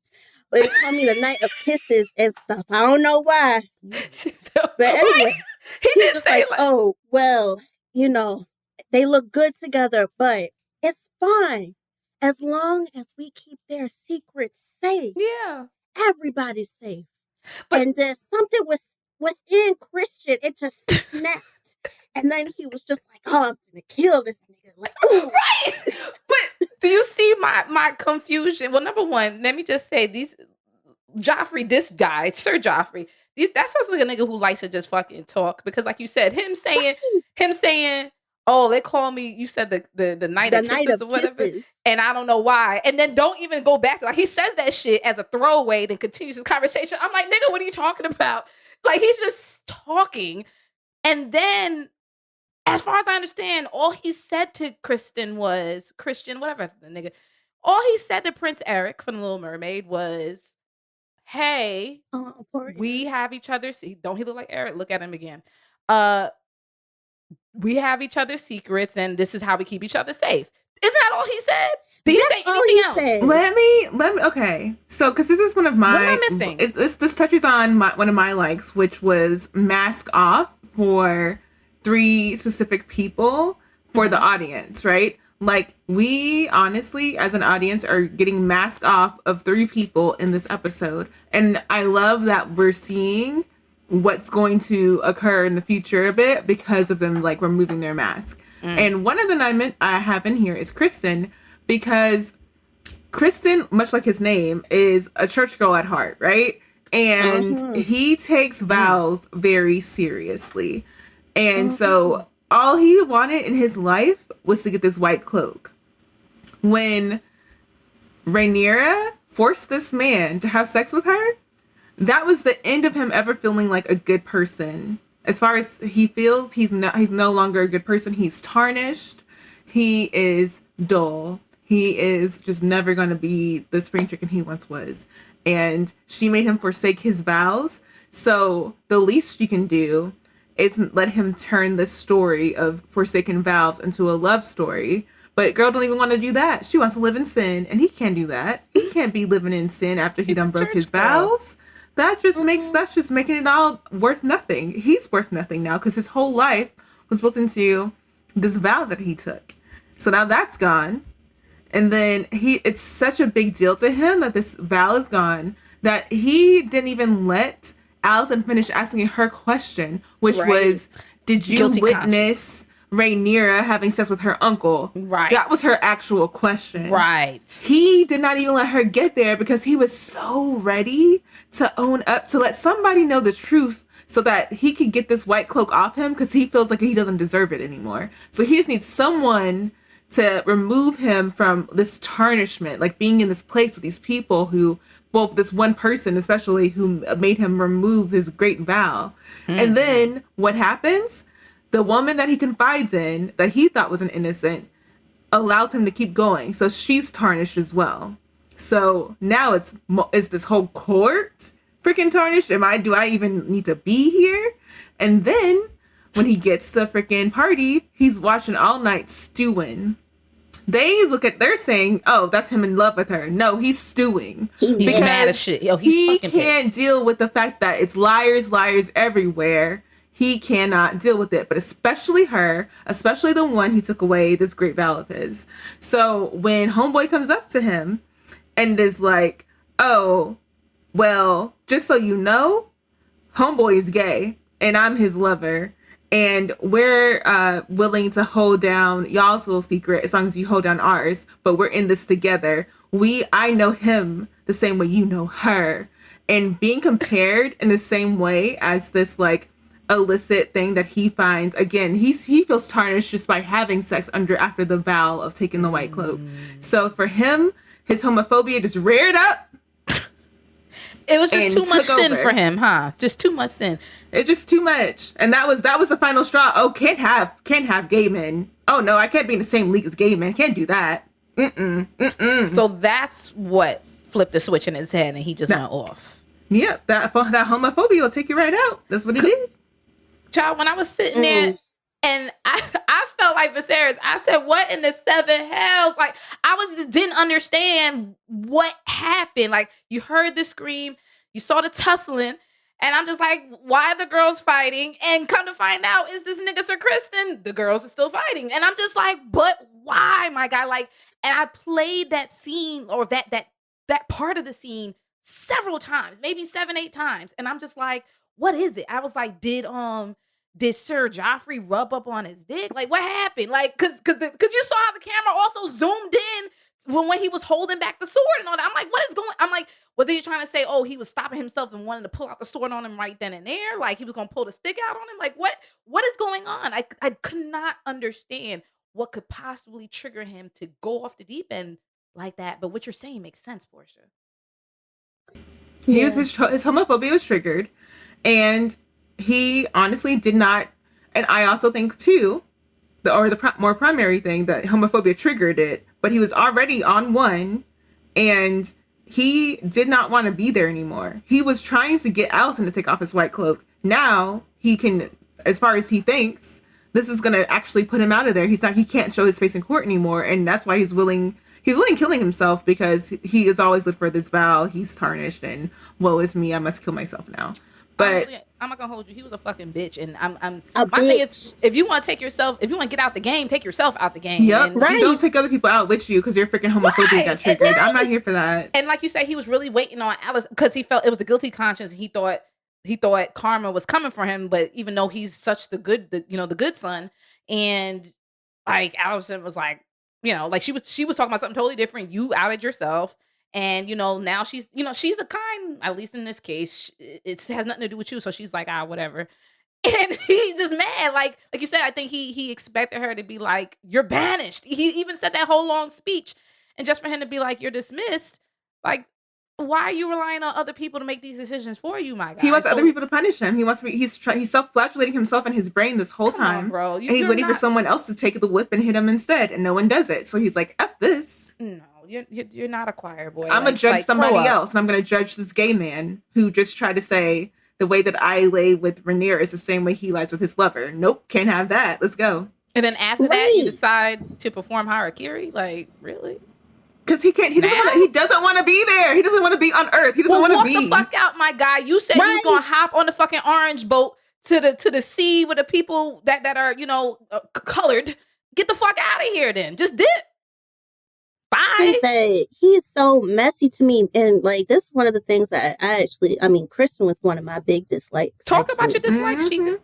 But they call me the Knight of Kisses and stuff. I don't know why. But anyway, he did say like, oh, well, you know, they look good together, but it's fine. As long as we keep their secrets safe. Yeah. Everybody's safe. But, and there's something within Christian, it just snapped. And then he was just like, oh, I'm gonna kill this nigga. Like, ooh. Right. But do you see my confusion? Well, number one, let me just say Joffrey, this guy, Sir Joffrey, that sounds like a nigga who likes to just fucking talk. Because like you said, him saying, oh, they call me, you said the Knight of Kisses or whatever. And I don't know why. And then don't even go back. Like, he says that shit as a throwaway, then continues his conversation. I'm like, nigga, what are you talking about? Like, he's just talking. And then, as far as I understand, all he said to Criston was, Christian, whatever the nigga, all he said to Prince Eric from The Little Mermaid was, hey, we have each other's, don't he look like Eric? Look at him again. We have each other's secrets and this is how we keep each other safe. Isn't that all he said? Did he say anything else? Let me, okay. So, because this is one of my, what am I missing? This touches on one of my likes, which was mask off for 3 specific people for the audience, right? Like, we honestly, as an audience, are getting masked off of 3 people in this episode. And I love that we're seeing what's going to occur in the future a bit because of them, like, removing their mask. And one of the I have in here is Criston, because Criston, much like his name, is a church girl at heart, right? And he takes vows very seriously. And so all he wanted in his life was to get this white cloak. When Rhaenyra forced this man to have sex with her, that was the end of him ever feeling like a good person. As far as he feels, he's no longer a good person. He's tarnished. He is dull. He is just never going to be the spring chicken he once was. And she made him forsake his vows. So the least she can do is let him turn this story of forsaken vows into a love story. But girl don't even want to do that. She wants to live in sin, and he can't do that. He can't be living in sin after he done broke his vows. That just that's just making it all worth nothing. He's worth nothing now because his whole life was built into this vow that he took. So now that's gone. And then it's such a big deal to him that this vow is gone that he didn't even let Allison finish asking her question, which was, did you witness Rhaenyra having sex with her uncle? Right. That was her actual question. Right. He did not even let her get there because he was so ready to own up, to let somebody know the truth so that he could get this white cloak off him because he feels like he doesn't deserve it anymore. So he just needs someone to remove him from this tarnishment, like being in this place with these people who, well, this one person especially, who made him remove his great vow. And then what happens? the woman that he confides in, that he thought was an innocent, allows him to keep going. So she's tarnished as well. So now it's this whole court freaking tarnished? Do I even need to be here? And then when he gets to the freaking party, he's watching all night stewing. They're saying, oh, that's him in love with her. No, he's stewing. He's mad as shit. Yo, he can't deal with the fact that it's liars everywhere. He cannot deal with it, but especially her, especially the one who took away this great vow of his. So when homeboy comes up to him and is like, oh, well, just so you know, homeboy is gay and I'm his lover. And we're willing to hold down y'all's little secret as long as you hold down ours. But we're in this together. I know him the same way you know her. And being compared in the same way as this like illicit thing that he finds, again, he feels tarnished just by having sex after the vow of taking the white cloak. So for him, his homophobia just reared up. It was just too much sin for him, huh? Just too much sin. It's just too much. And that was the final straw. Oh, can't have gay men. Oh no, I can't be in the same league as gay men. Can't do that. So that's what flipped the switch in his head and he just went off. Yep, that homophobia will take you right out. That's what he did. Child, when I was sitting there and I felt like Viserys, I said, what in the seven hells? Like, I just didn't understand what happened. Like, you heard the scream, you saw the tussling, and I'm just like, why are the girls fighting? And come to find out, is this nigga Ser Criston? The girls are still fighting. And I'm just like, but why, my guy? Like, and I played that scene or that part of the scene several times, maybe 7-8 times. And I'm just like, what is it? I was like, did Sir Joffrey rub up on his dick? Like, what happened? Like, cause you saw how the camera also zoomed in when he was holding back the sword and all that. I'm like, what is going? I'm like, was he trying to say, oh, he was stopping himself and wanting to pull out the sword on him right then and there? Like he was gonna pull the stick out on him? Like, what is going on? I could not understand what could possibly trigger him to go off the deep end like that. But what you're saying makes sense, Portia. His homophobia was triggered, and he honestly did not. And I also think too, more primary thing, that homophobia triggered it. But he was already on one, and he did not want to be there anymore. He was trying to get Allison to take off his white cloak. Now he can, as far as he thinks, this is going to actually put him out of there. He can't show his face in court anymore, and that's why he's willing killing himself, because he has always lived for this vow. He's tarnished, and woe is me, I must kill myself now. But honestly, I'm not gonna hold you. He was a fucking bitch, and my thing is, if you want to get out the game, take yourself out the game. Yep, right. You don't take other people out with you because your freaking homophobia got triggered. Exactly. I'm not here for that. And like you said, he was really waiting on Alice because he felt it was the guilty conscience. And he thought karma was coming for him, but even though he's such the good son, and like Allison was like, like she was talking about something totally different. You outed yourself. And, now she's a kind, at least in this case, it has nothing to do with you. So she's like, whatever. And he's just mad. Like you said, I think he expected her to be like, you're banished. He even said that whole long speech. And just for him to be like, you're dismissed. Like, why are you relying on other people to make these decisions for you, my guy? He wants other people to punish him. He's self-flagellating himself in his brain this whole time. On, bro. And he's waiting for someone else to take the whip and hit him instead. And no one does it. So he's like, F this. No. You're not a choir boy. I'm gonna judge somebody else, and I'm gonna judge this gay man who just tried to say the way that I lay with Rhaenyra is the same way he lies with his lover. Nope, can't have that. Let's go. And then after that, you decide to perform harakiri. Like, really? Because he can't. He doesn't want to be there. He doesn't want to be on Earth. He doesn't want to be. Walk the fuck out, my guy. You said he was gonna hop on the fucking orange boat to the sea with the people that are colored. Get the fuck out of here. Then just dip. Bye. He's so messy to me, and like this is one of the things that Criston was one of my big dislikes. Talk about your dislikes, Chika.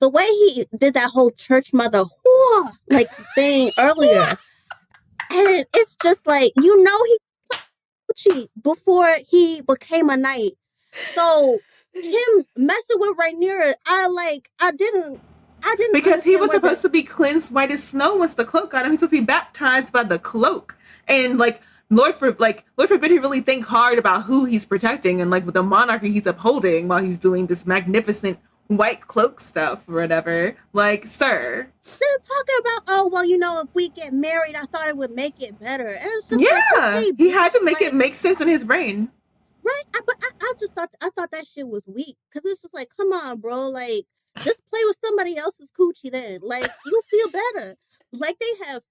The way he did that whole church mother thing earlier, and it's just like he cheat before he became a knight. So him messing with Rhaenyra, I didn't. Because he was supposed to be cleansed white as snow once the cloak got him. He's supposed to be baptized by the cloak. And Lord forbid he really think hard about who he's protecting and like with the monarchy he's upholding while he's doing this magnificent white cloak stuff or whatever. Like, sir. They're talking about, oh, well, if we get married, I thought it would make it better. And it's just Yeah. like, okay, he had to make like, it make sense in his brain. Right? But I just thought that shit was weak. Because it's just like, come on, bro. Like, just play with somebody else's coochie then. Like, you'll feel better. Like, they have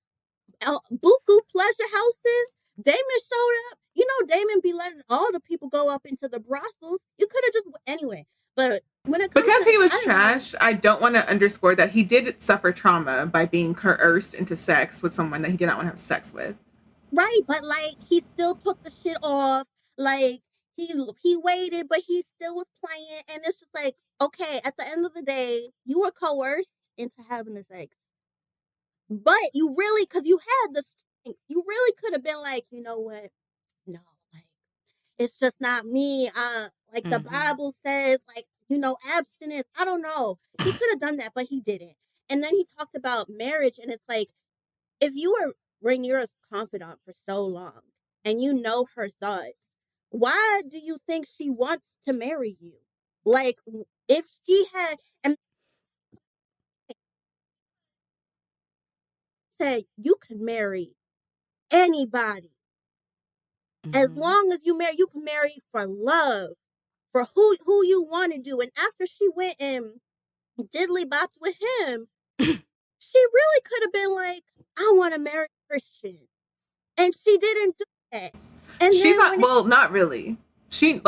buku pleasure houses. Damon showed up. Damon be letting all the people go up into the brothels. You could have just anyway. But when it comes because to, he was trash, I don't want to underscore that he did suffer trauma by being coerced into sex with someone that he did not want to have sex with. Right, but like he still took the shit off. Like he waited, but he still was playing, and it's just like, okay, at the end of the day, you were coerced into having the sex. But you really, because you had the strength, you really could have been like, you know what? No, like it's just not me. Like the Bible says, like, abstinence. I don't know. He could have done that, but he didn't. And then he talked about marriage, and it's like, if you were Rhaenyra's confidant for so long, and you know her thoughts, why do you think she wants to marry you? Like, if she had and said you could marry anybody, as long as you can marry for love, for who you want to do. And after she went and diddly bopped with him, she really could have been like, I want to marry Christian. And she didn't do that. And she's not really. She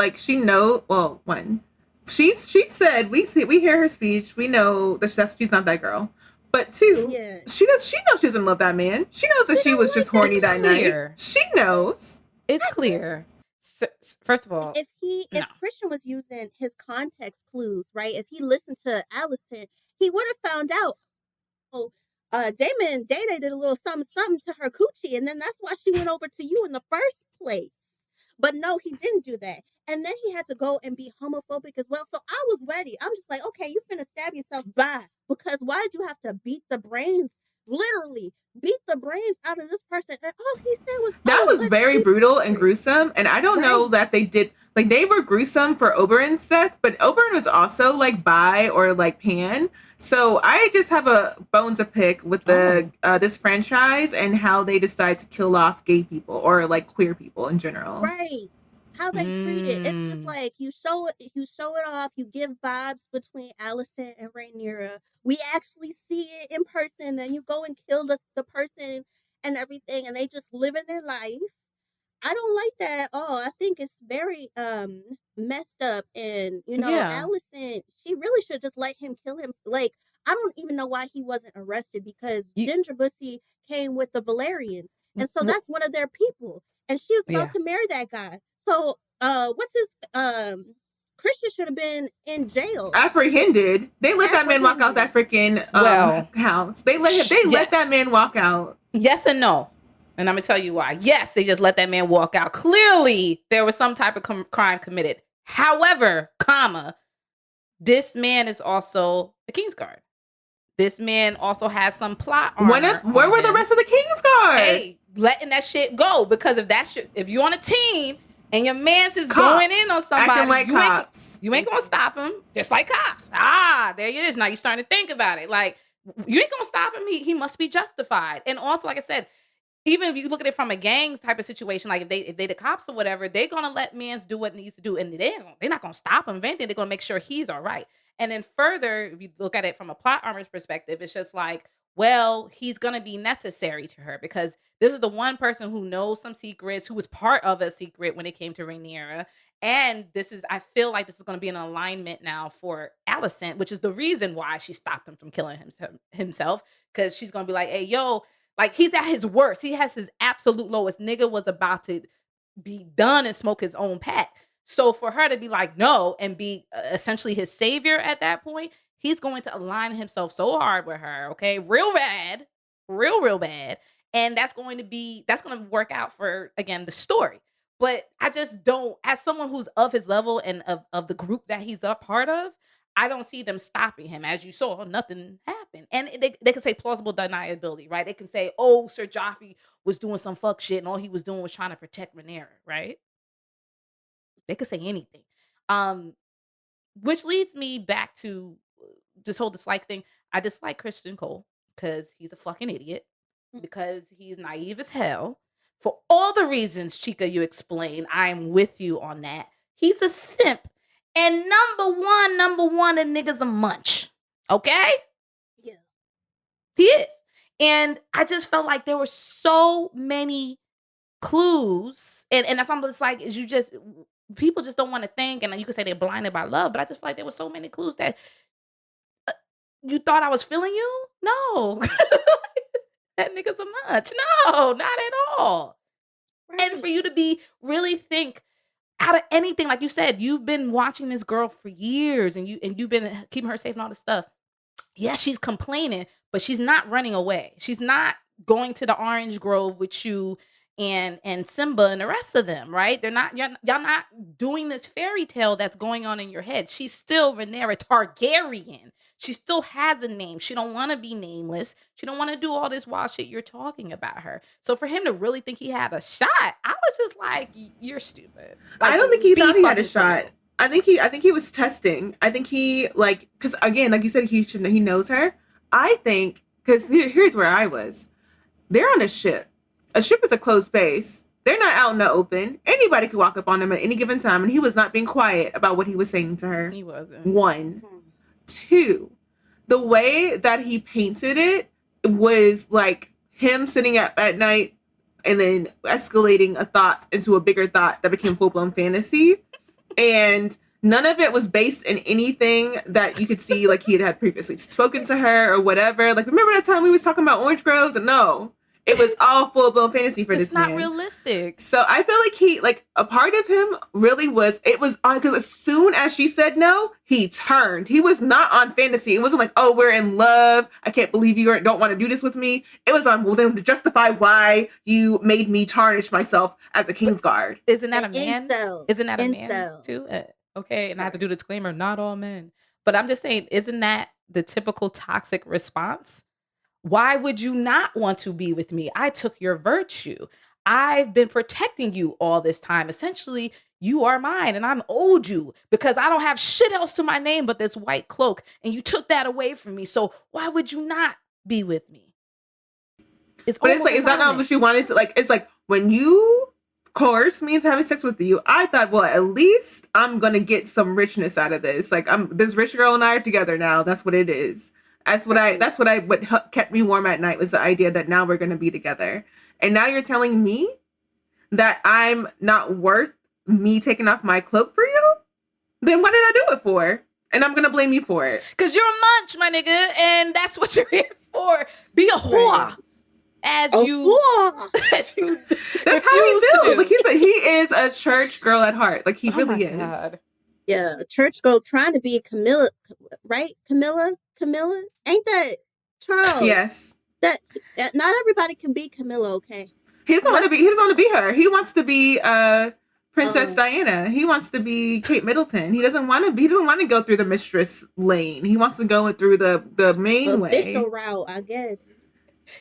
said we hear her speech, we know that she's not that girl. But two, she knows she doesn't love that man. She knows that she was just horny that night. She knows. It's clear. So, first of all, if Christian was using his context clues, right? If he listened to Allison, he would have found out, Damon and Dana did a little something to her coochie, and then that's why she went over to you in the first place. But no, he didn't do that. And then he had to go and be homophobic as well. So I was ready. I'm just like, okay, you finna stab yourself. Bye. Because why did you have to beat the brains, literally beat the brains out of this person? And all he said was, that was very brutal and gruesome. And I don't know that they did, like, they were gruesome for Oberyn's death, but Oberyn was also like bi or like pan. So I just have a bone to pick with the this franchise and how they decide to kill off gay people or like queer people in general. Right. How they treat it. It's just like you show it off, you give vibes between Allison and Rhaenyra. We actually see it in person, and you go and kill the person and everything, and they just live in their life. I don't like that at all. I think it's very messed up, and Allison, she really should just let him kill him. Like, I don't even know why he wasn't arrested, because Ginger Bussy came with the Valerians, and so that's one of their people, and she was about to marry that guy. So, what's his Christian should have been in jail. Apprehended. They let that man walk out that freaking house. They let that man walk out. Yes and no. And I'm going to tell you why. Yes, they just let that man walk out. Clearly, there was some type of crime committed. However, this man is also the Kingsguard. This man also has some plot armor. Where were the rest of the Kingsguard? Hey, letting that shit go, because if you're on a team and your man's is going in on somebody, acting like cops, you ain't gonna stop him. Just like cops. There it is. Now you're starting to think about it. Like, you ain't gonna stop him. He must be justified. And also, like I said, even if you look at it from a gang type of situation, like if they the cops or whatever, they're gonna let mans do what needs to do, and they're not gonna stop him. If anything, they're gonna make sure he's all right. And then further, if you look at it from a plot armor's perspective, it's just like, well, he's gonna be necessary to her, because this is the one person who knows some secrets, who was part of a secret when it came to Rhaenyra. And I feel like this is going to be an alignment now for Alicent, which is the reason why she stopped him from killing himself, because she's going to be like, hey, yo, like, he's at his worst. He has his absolute lowest. Nigga was about to be done and smoke his own pack. So for her to be like, no, and be essentially his savior at that point, he's going to align himself so hard with her, okay? Real bad. Real bad. And that's going to work out for, again, the story. But I just don't, as someone who's of his level and of the group that he's a part of, I don't see them stopping him. As you saw, nothing happened. happened. And they can say plausible deniability, right? They can say, oh, Sir Joffrey was doing some fuck shit and all he was doing was trying to protect Rhaenyra, right? They could say anything. Which leads me back to this whole dislike thing. I dislike Criston Cole because he's a fucking idiot, because he's naive as hell. For all the reasons, Chika, you explained, I'm with you on that. He's a simp. And number one, a nigga's a munch. Okay? Yeah. He is. And I just felt like there were so many clues. And that's almost like, is you just, people just don't want to think. And you could say they're blinded by love, but I just feel like there were so many clues that you thought I was feeling you? No. That nigga's a munch. No, not at all. Right. And for you to be really think out of anything, like you said, you've been watching this girl for years and you've been keeping her safe and all this stuff. Yes, she's complaining, but she's not running away. She's not going to the orange grove with you and Simba and the rest of them, right? They're not, y'all not doing this fairy tale that's going on in your head. She's still Rhaenyra Targaryen. She still has a name. She don't want to be nameless. She don't want to do all this wild shit you're talking about her. So for him to really think he had a shot, I was just like, you're stupid. Like, I don't think he thought he had a shot. stupid. I think he was testing. I think he because again, like you said, he knows her. I think because here's where I was. They're on a ship. A ship is a closed space. They're not out in the open. Anybody could walk up on him at any given time, and he was not being quiet about what he was saying to her. He wasn't. 1, 2, the way that he painted it was like him sitting up at night and then escalating a thought into a bigger thought that became full-blown fantasy. And none of it was based in anything that you could see like he had previously spoken to her or whatever. Like, remember that time we was talking about orange groves? And no, it was all full-blown fantasy for this man. It's not realistic. So I feel like he, like, a part of him really was, it was on, because as soon as she said no, he turned. He was not on fantasy. It wasn't like, oh, we're in love. I can't believe you don't want to do this with me. It was on, well, then to justify why you made me tarnish myself as a Kingsguard. Isn't that a man? Incel. Isn't that a man Incel. too? Okay, and I have to do the disclaimer, not all men. But I'm just saying, isn't that the typical toxic response? Why would you not want to be with me? I took your virtue. I've been protecting you all this time. Essentially, you are mine and I'm owed you because I don't have shit else to my name but this white cloak. And you took that away from me. So why would you not be with me? But it's like, is that not what you wanted to, like, it's like when you coerced me into having sex with you, I thought, well, at least I'm going to get some richness out of this. Like, this rich girl and I are together now. That's what it is. What kept me warm at night was the idea that now we're going to be together. And now you're telling me that I'm not worth me taking off my cloak for you? Then what did I do it for? And I'm going to blame you for it. Because you're a munch, my nigga. And that's what you're here for. Be a whore. As you That's how he feels. Like he is a church girl at heart. Like he really is. God. Yeah, a church girl trying to be Camilla, right? Camilla? Ain't that Charles? Yes. That not everybody can be Camilla, okay? He doesn't want to be her. He wants to be Princess Diana. He wants to be Kate Middleton. He doesn't want to go through the mistress lane. He wants to go through the main way. Official route, I guess.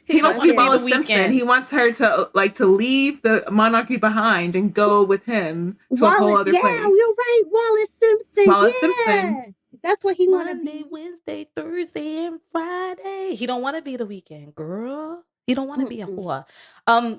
He wants to be Wallace Weekend. Simpson. He wants her to leave the monarchy behind and go with him to a whole other place. Yeah, you're right. Wallace Simpson. Wallace yeah. Simpson. That's what he wanted. Monday, Wednesday, Thursday, and Friday. He don't want to be the weekend, girl. He don't want to be a whore.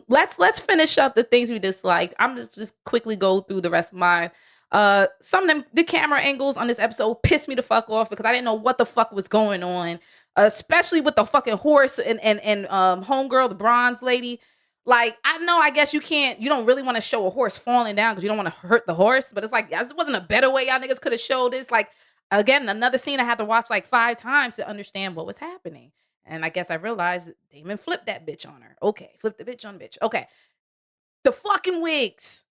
Let's finish up the things we disliked. I'm just quickly go through the rest of mine. Some of them, the camera angles on this episode pissed me the fuck off because I didn't know what the fuck was going on. Especially with the fucking horse and homegirl, the bronze lady. Like, I guess you don't really want to show a horse falling down because you don't want to hurt the horse. But it's like, there wasn't a better way y'all niggas could have showed this. Like, again, another scene I had to watch like 5 times to understand what was happening. And I guess I realized Damon flipped that bitch on her. Okay, flip the bitch on bitch. Okay. The fucking wigs.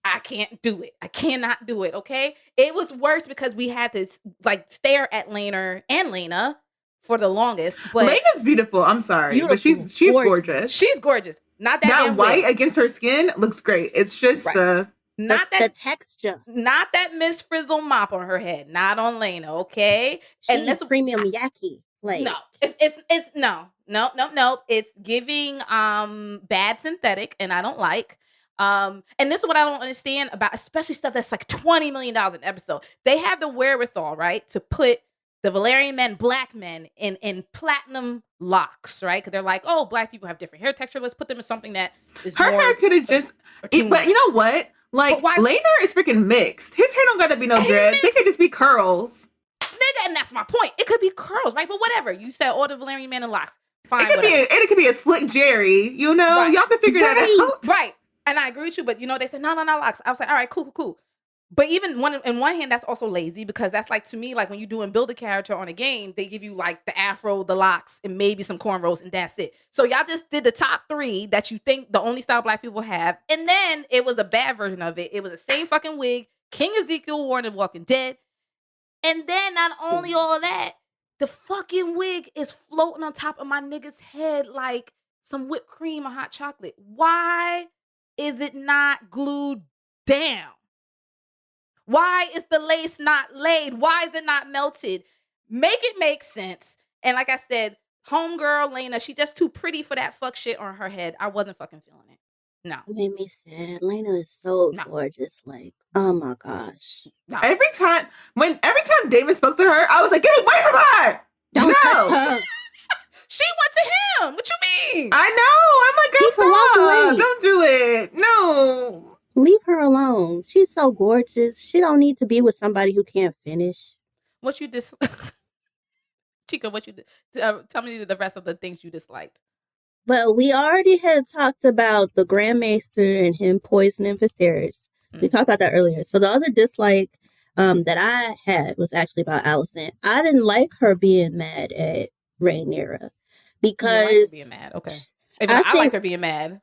I can't do it. I cannot do it, okay? It was worse because we had to like stare at Rhaenyra and Lena for the longest. But Lena's beautiful. I'm sorry, Beautiful. but she's gorgeous. She's gorgeous. Not that That damn white wig. against her skin looks great. It's just Right. the Not the that texture. not that Miss Frizzle mop on her head. Not on Lena, okay? She is premium yaki. Like no, it's no. It's giving bad synthetic, and I don't like. And this is what I don't understand about, especially stuff that's like $20 million an episode. They have the wherewithal, right, to put the Valerian men, black men, in platinum locks, right? Because they're like, oh, black people have different hair texture. Let's put them in something that is her more hair could have just. But you know what? Like, Rhaenyra is freaking mixed. His hair don't gotta be no dreads. They could just be curls. Nigga, and that's my point. It could be curls, right? But whatever. You said all the Valerian men in locks. Fine. It could be a slick Jerry. You know, right. Y'all can figure that out. Right. And I agree with you, but you know, they said, no, locks. I was like, all right, cool. But even in one hand, that's also lazy, because that's like, to me, like when you do and build a character on a game, they give you like the afro, the locks, and maybe some cornrows, and that's it. So y'all just did the top 3 that you think the only style black people have. And then it was a bad version of it. It was the same fucking wig King Ezekiel wore in Walking Dead. And then not only all of that, the fucking wig is floating on top of my nigga's head like some whipped cream or hot chocolate. Why is it not glued down? Why is the lace not laid? Why is it not melted? Make it make sense. And like I said, homegirl Lena, she just too pretty for that fuck shit on her head. I wasn't fucking feeling it. No. It made me sad. Lena is so gorgeous. Like, oh my gosh. No. Every time Damon spoke to her, I was like, get away from her! Don't touch her. She went to him. What you mean? I know. I'm like, girl, stop. Don't do it. No. Leave her alone. She's so gorgeous. She don't need to be with somebody who can't finish. What you Chika, what you tell me the rest of the things you disliked. Well, we already had talked about the Grand Maester and him poisoning Viserys. We talked about that earlier. So the other dislike that I had was actually about Alicent. I didn't like her being mad at Rhaenyra because you like her being mad. Okay, I like her being mad.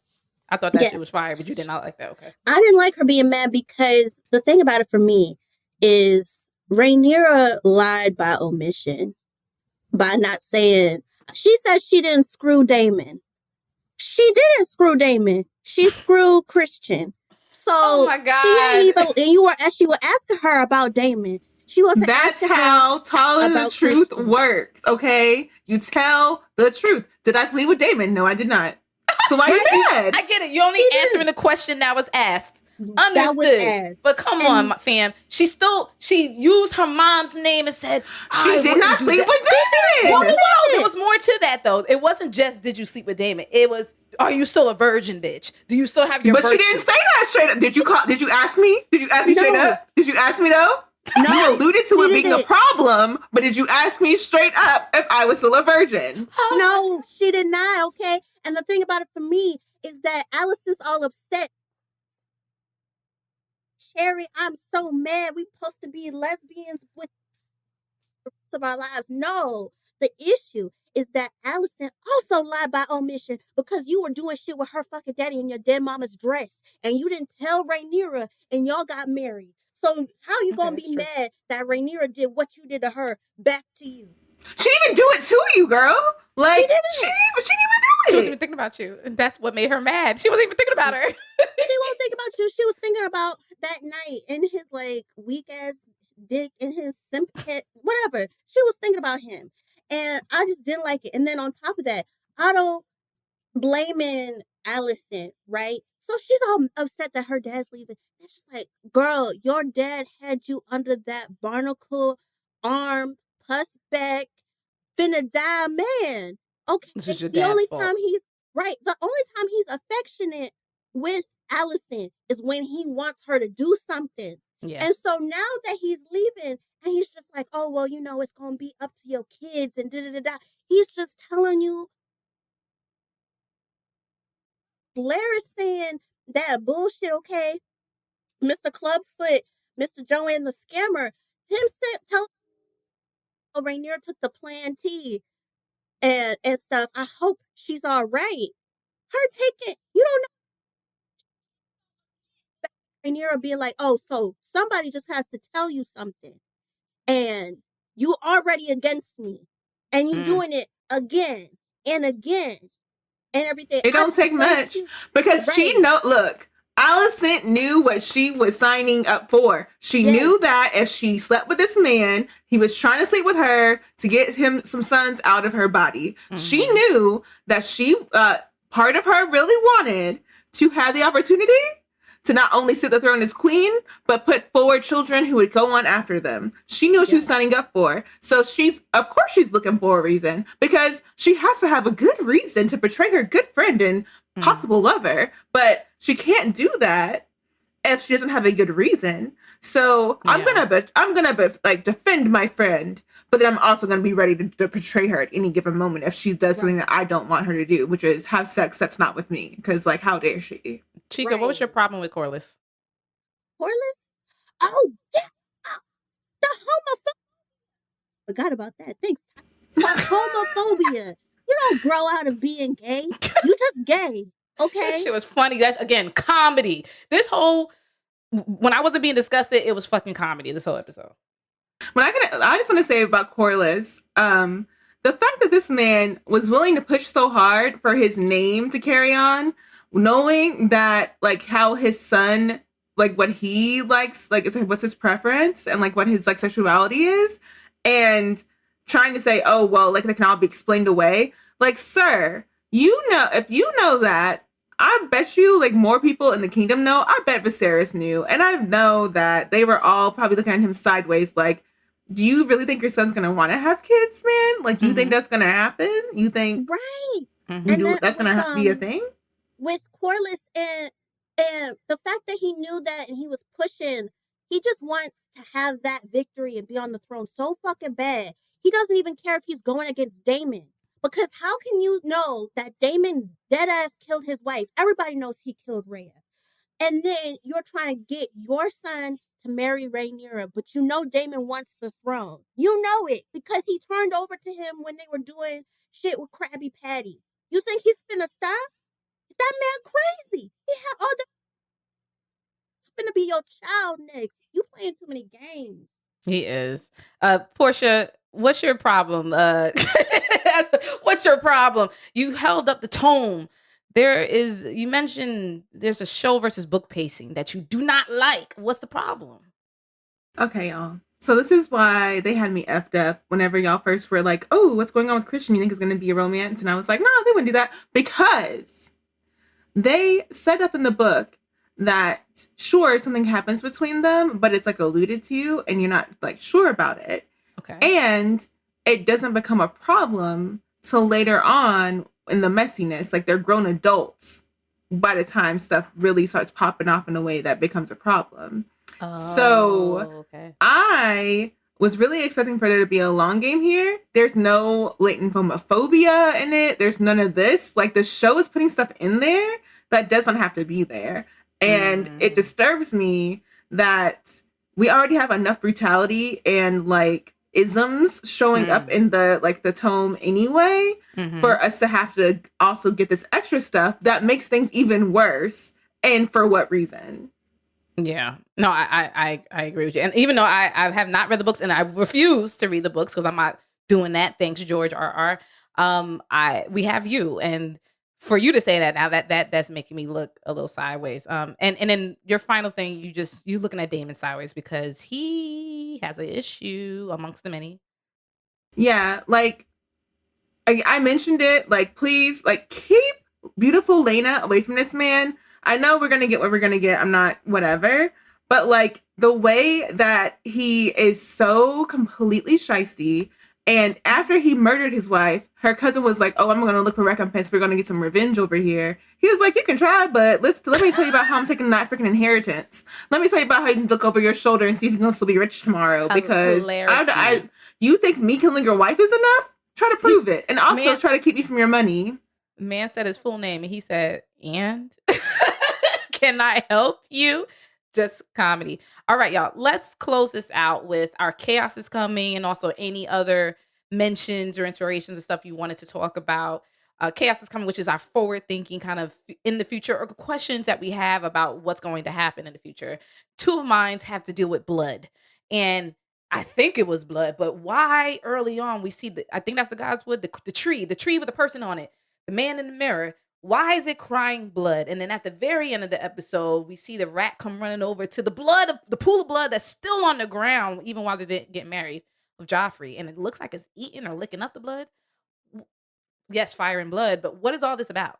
I thought that shit was fire, but you did not like that. Okay, I didn't like her being mad because the thing about it for me is Rhaenyra lied by omission, by not saying. She said she didn't screw Daemon. She didn't screw Daemon. She screwed Criston. So oh my God. She ain't even, and she was asking her about Daemon. She wasn't. That's how telling the truth works. Okay, you tell the truth. Did I sleep with Daemon? No, I did not. So why are you mad? I get it. You're only answering the question that was asked. Understood. But come on, fam. She used her mom's name and said she did not sleep with Daemon. Whoa. There was more to that though. It wasn't just did you sleep with Daemon. It was, are you still a virgin, bitch? Do you still have your But she didn't say that straight up. Did you ask me? Did you ask me straight up? Did you ask me though? No, you alluded to it being a problem, but did you ask me straight up if I was still a virgin? No, she did not, okay? And the thing about it for me is that Alicent's all upset. Cherry, I'm so mad. We supposed to be lesbians with the rest of our lives. No, the issue is that Alicent also lied by omission because you were doing shit with her fucking daddy in your dead mama's dress, and you didn't tell Rhaenyra, and y'all got married. So how you gonna be mad that Rhaenyra did what you did to her back to you? She didn't even do it to you, girl. Like she didn't even do it. She wasn't even thinking about you, and that's what made her mad. She wasn't even thinking about her. She won't think about you. She was thinking about that night and his like weak ass dick and his sympathetic whatever. She was thinking about him, and I just didn't like it. And then on top of that, Otto blaming Alicent, right? So she's all upset that her dad's leaving. It's just like, girl, your dad had you under that barnacle arm, puss back, finna die man. Okay, the only time he's affectionate with Alicent is when he wants her to do something. Yeah. And so now that he's leaving and he's just like, oh, well, you know, it's going to be up to your kids and da-da-da-da. He's just telling you. Blair is saying that bullshit, okay? Mr. Clubfoot, Mr. Joanne the Scammer, tell Rhaenyra took the Plan T and stuff. I hope she's all right. Her taking, you don't know. Rhaenyra being like, oh, so somebody just has to tell you something. And you already against me. And you doing it again and again. And everything. It don't take much because she know. Look, Alicent knew what she was signing up for. She knew that if she slept with this man, he was trying to sleep with her to get him some sons out of her body. She knew that part of her really wanted to have the opportunity to not only sit the throne as queen, but put forward children who would go on after them. She knew what she was signing up for. So of course she's looking for a reason, because she has to have a good reason to betray her good friend and possible lover. But she can't do that if she doesn't have a good reason. So I'm gonna like defend my friend, but then I'm also gonna be ready to betray her at any given moment if she does something that I don't want her to do, which is have sex that's not with me. Because like, how dare she? Chika, what was your problem with Corlys? Corlys? Oh yeah, the homophobia. Forgot about that. Thanks. The homophobia. You don't grow out of being gay. You just gay. Okay. That shit was funny. That's again comedy. When I wasn't being disgusted, it was fucking comedy. This whole episode. I just want to say about Corlys, the fact that this man was willing to push so hard for his name to carry on, knowing that like how his son, like what he likes, like what's his preference and like what his like sexuality is, and trying to say, oh well, like that can all be explained away. Like, sir, if you know that, I bet you like more people in the kingdom know. I bet Viserys knew, and I know that they were all probably looking at him sideways, like, do you really think your son's gonna want to have kids, man? Like, you think that's gonna happen? You think that's gonna be a thing? With Corlys and the fact that he knew that and he was pushing, he just wants to have that victory and be on the throne so fucking bad. He doesn't even care if he's going against Daemon. Because how can you know that Daemon deadass killed his wife? Everybody knows he killed Rhea. And then you're trying to get your son to marry Rhaenyra, but you know Daemon wants the throne. You know it because he turned over to him when they were doing shit with Krabby Patty. You think he's finna stop? That man crazy. He had all the... It's finna be your child next. You playing too many games. He is. Porshea, what's your problem? What's your problem? You held up the tome. You mentioned there's a show versus book pacing that you do not like. What's the problem? Okay, y'all. So this is why they had me effed up whenever y'all first were like, oh, what's going on with Christian? You think it's going to be a romance? And I was like, no, they wouldn't do that. Because they set up in the book that, sure, something happens between them, but it's like alluded to and you're not like sure about it. Okay. And it doesn't become a problem till later on in the messiness. Like, they're grown adults by the time stuff really starts popping off in a way that becomes a problem. Okay. I was really expecting for there to be a long game here. There's no latent homophobia in it. There's none of this. Like, the show is putting stuff in there that doesn't have to be there. And it disturbs me that we already have enough brutality and like isms showing up in the tome anyway, for us to have to also get this extra stuff that makes things even worse. And for what reason? Yeah, no, I agree with you. And even though I have not read the books and I refuse to read the books because I'm not doing that, thanks George R.R. We have you, and for you to say that now, that's making me look a little sideways. And then your final thing, you looking at Daemon sideways because he has an issue amongst the many. Yeah, like I mentioned it. Like, please, like, keep beautiful Lena away from this man. I know we're gonna get what we're gonna get. I'm not whatever, but like the way that he is so completely shysty. And after he murdered his wife, her cousin was like, oh, I'm going to look for recompense. We're going to get some revenge over here. He was like, you can try, but let me tell you about how I'm taking that freaking inheritance. Let me tell you about how you can look over your shoulder and see if you can still be rich tomorrow. Because you think me killing your wife is enough? Try to prove it. And also try to keep me from your money. Man said his full name and he said, and can I help you? Just comedy. All right, y'all. Let's close this out with our chaos is coming and also any other mentions or inspirations and stuff you wanted to talk about. Chaos is coming, which is our forward thinking kind of in the future or questions that we have about what's going to happen in the future. Two of mine have to deal with blood. And I think it was blood, but why early on we see I think that's the God's wood, the tree with the person on it, the man in the mirror. Why is it crying blood? And then at the very end of the episode, we see the rat come running over to the pool of blood that's still on the ground, even while they didn't get married, of Joffrey. And it looks like it's eating or licking up the blood. Yes, fire and blood, but what is all this about?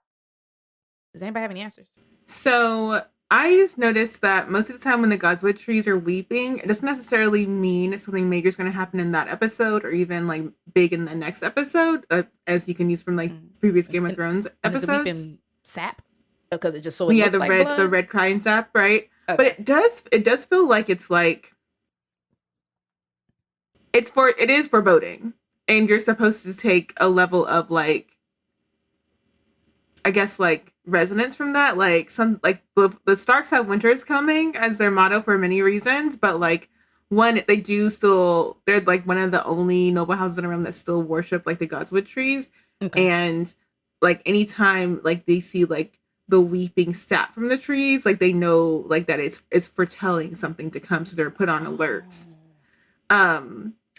Does anybody have any answers? So I just noticed that most of the time when the Godswood trees are weeping, it doesn't necessarily mean something major is going to happen in that episode or even like big in the next episode, as you can use from like previous Game of Thrones episodes. Is it weeping sap? Because it just so it looks the like red blood? the red crying sap, right? Okay. But it does feel like it's like it is foreboding, and you're supposed to take a level of like, I guess, like resonance from that. Like some like the Starks have winter is coming as their motto for many reasons, but like one, they're like one of the only noble houses in a realm that still worship like the Godswood trees. Okay. And like anytime like they see like the weeping sap from the trees, like they know like that it's foretelling something to come, so they're put on alert.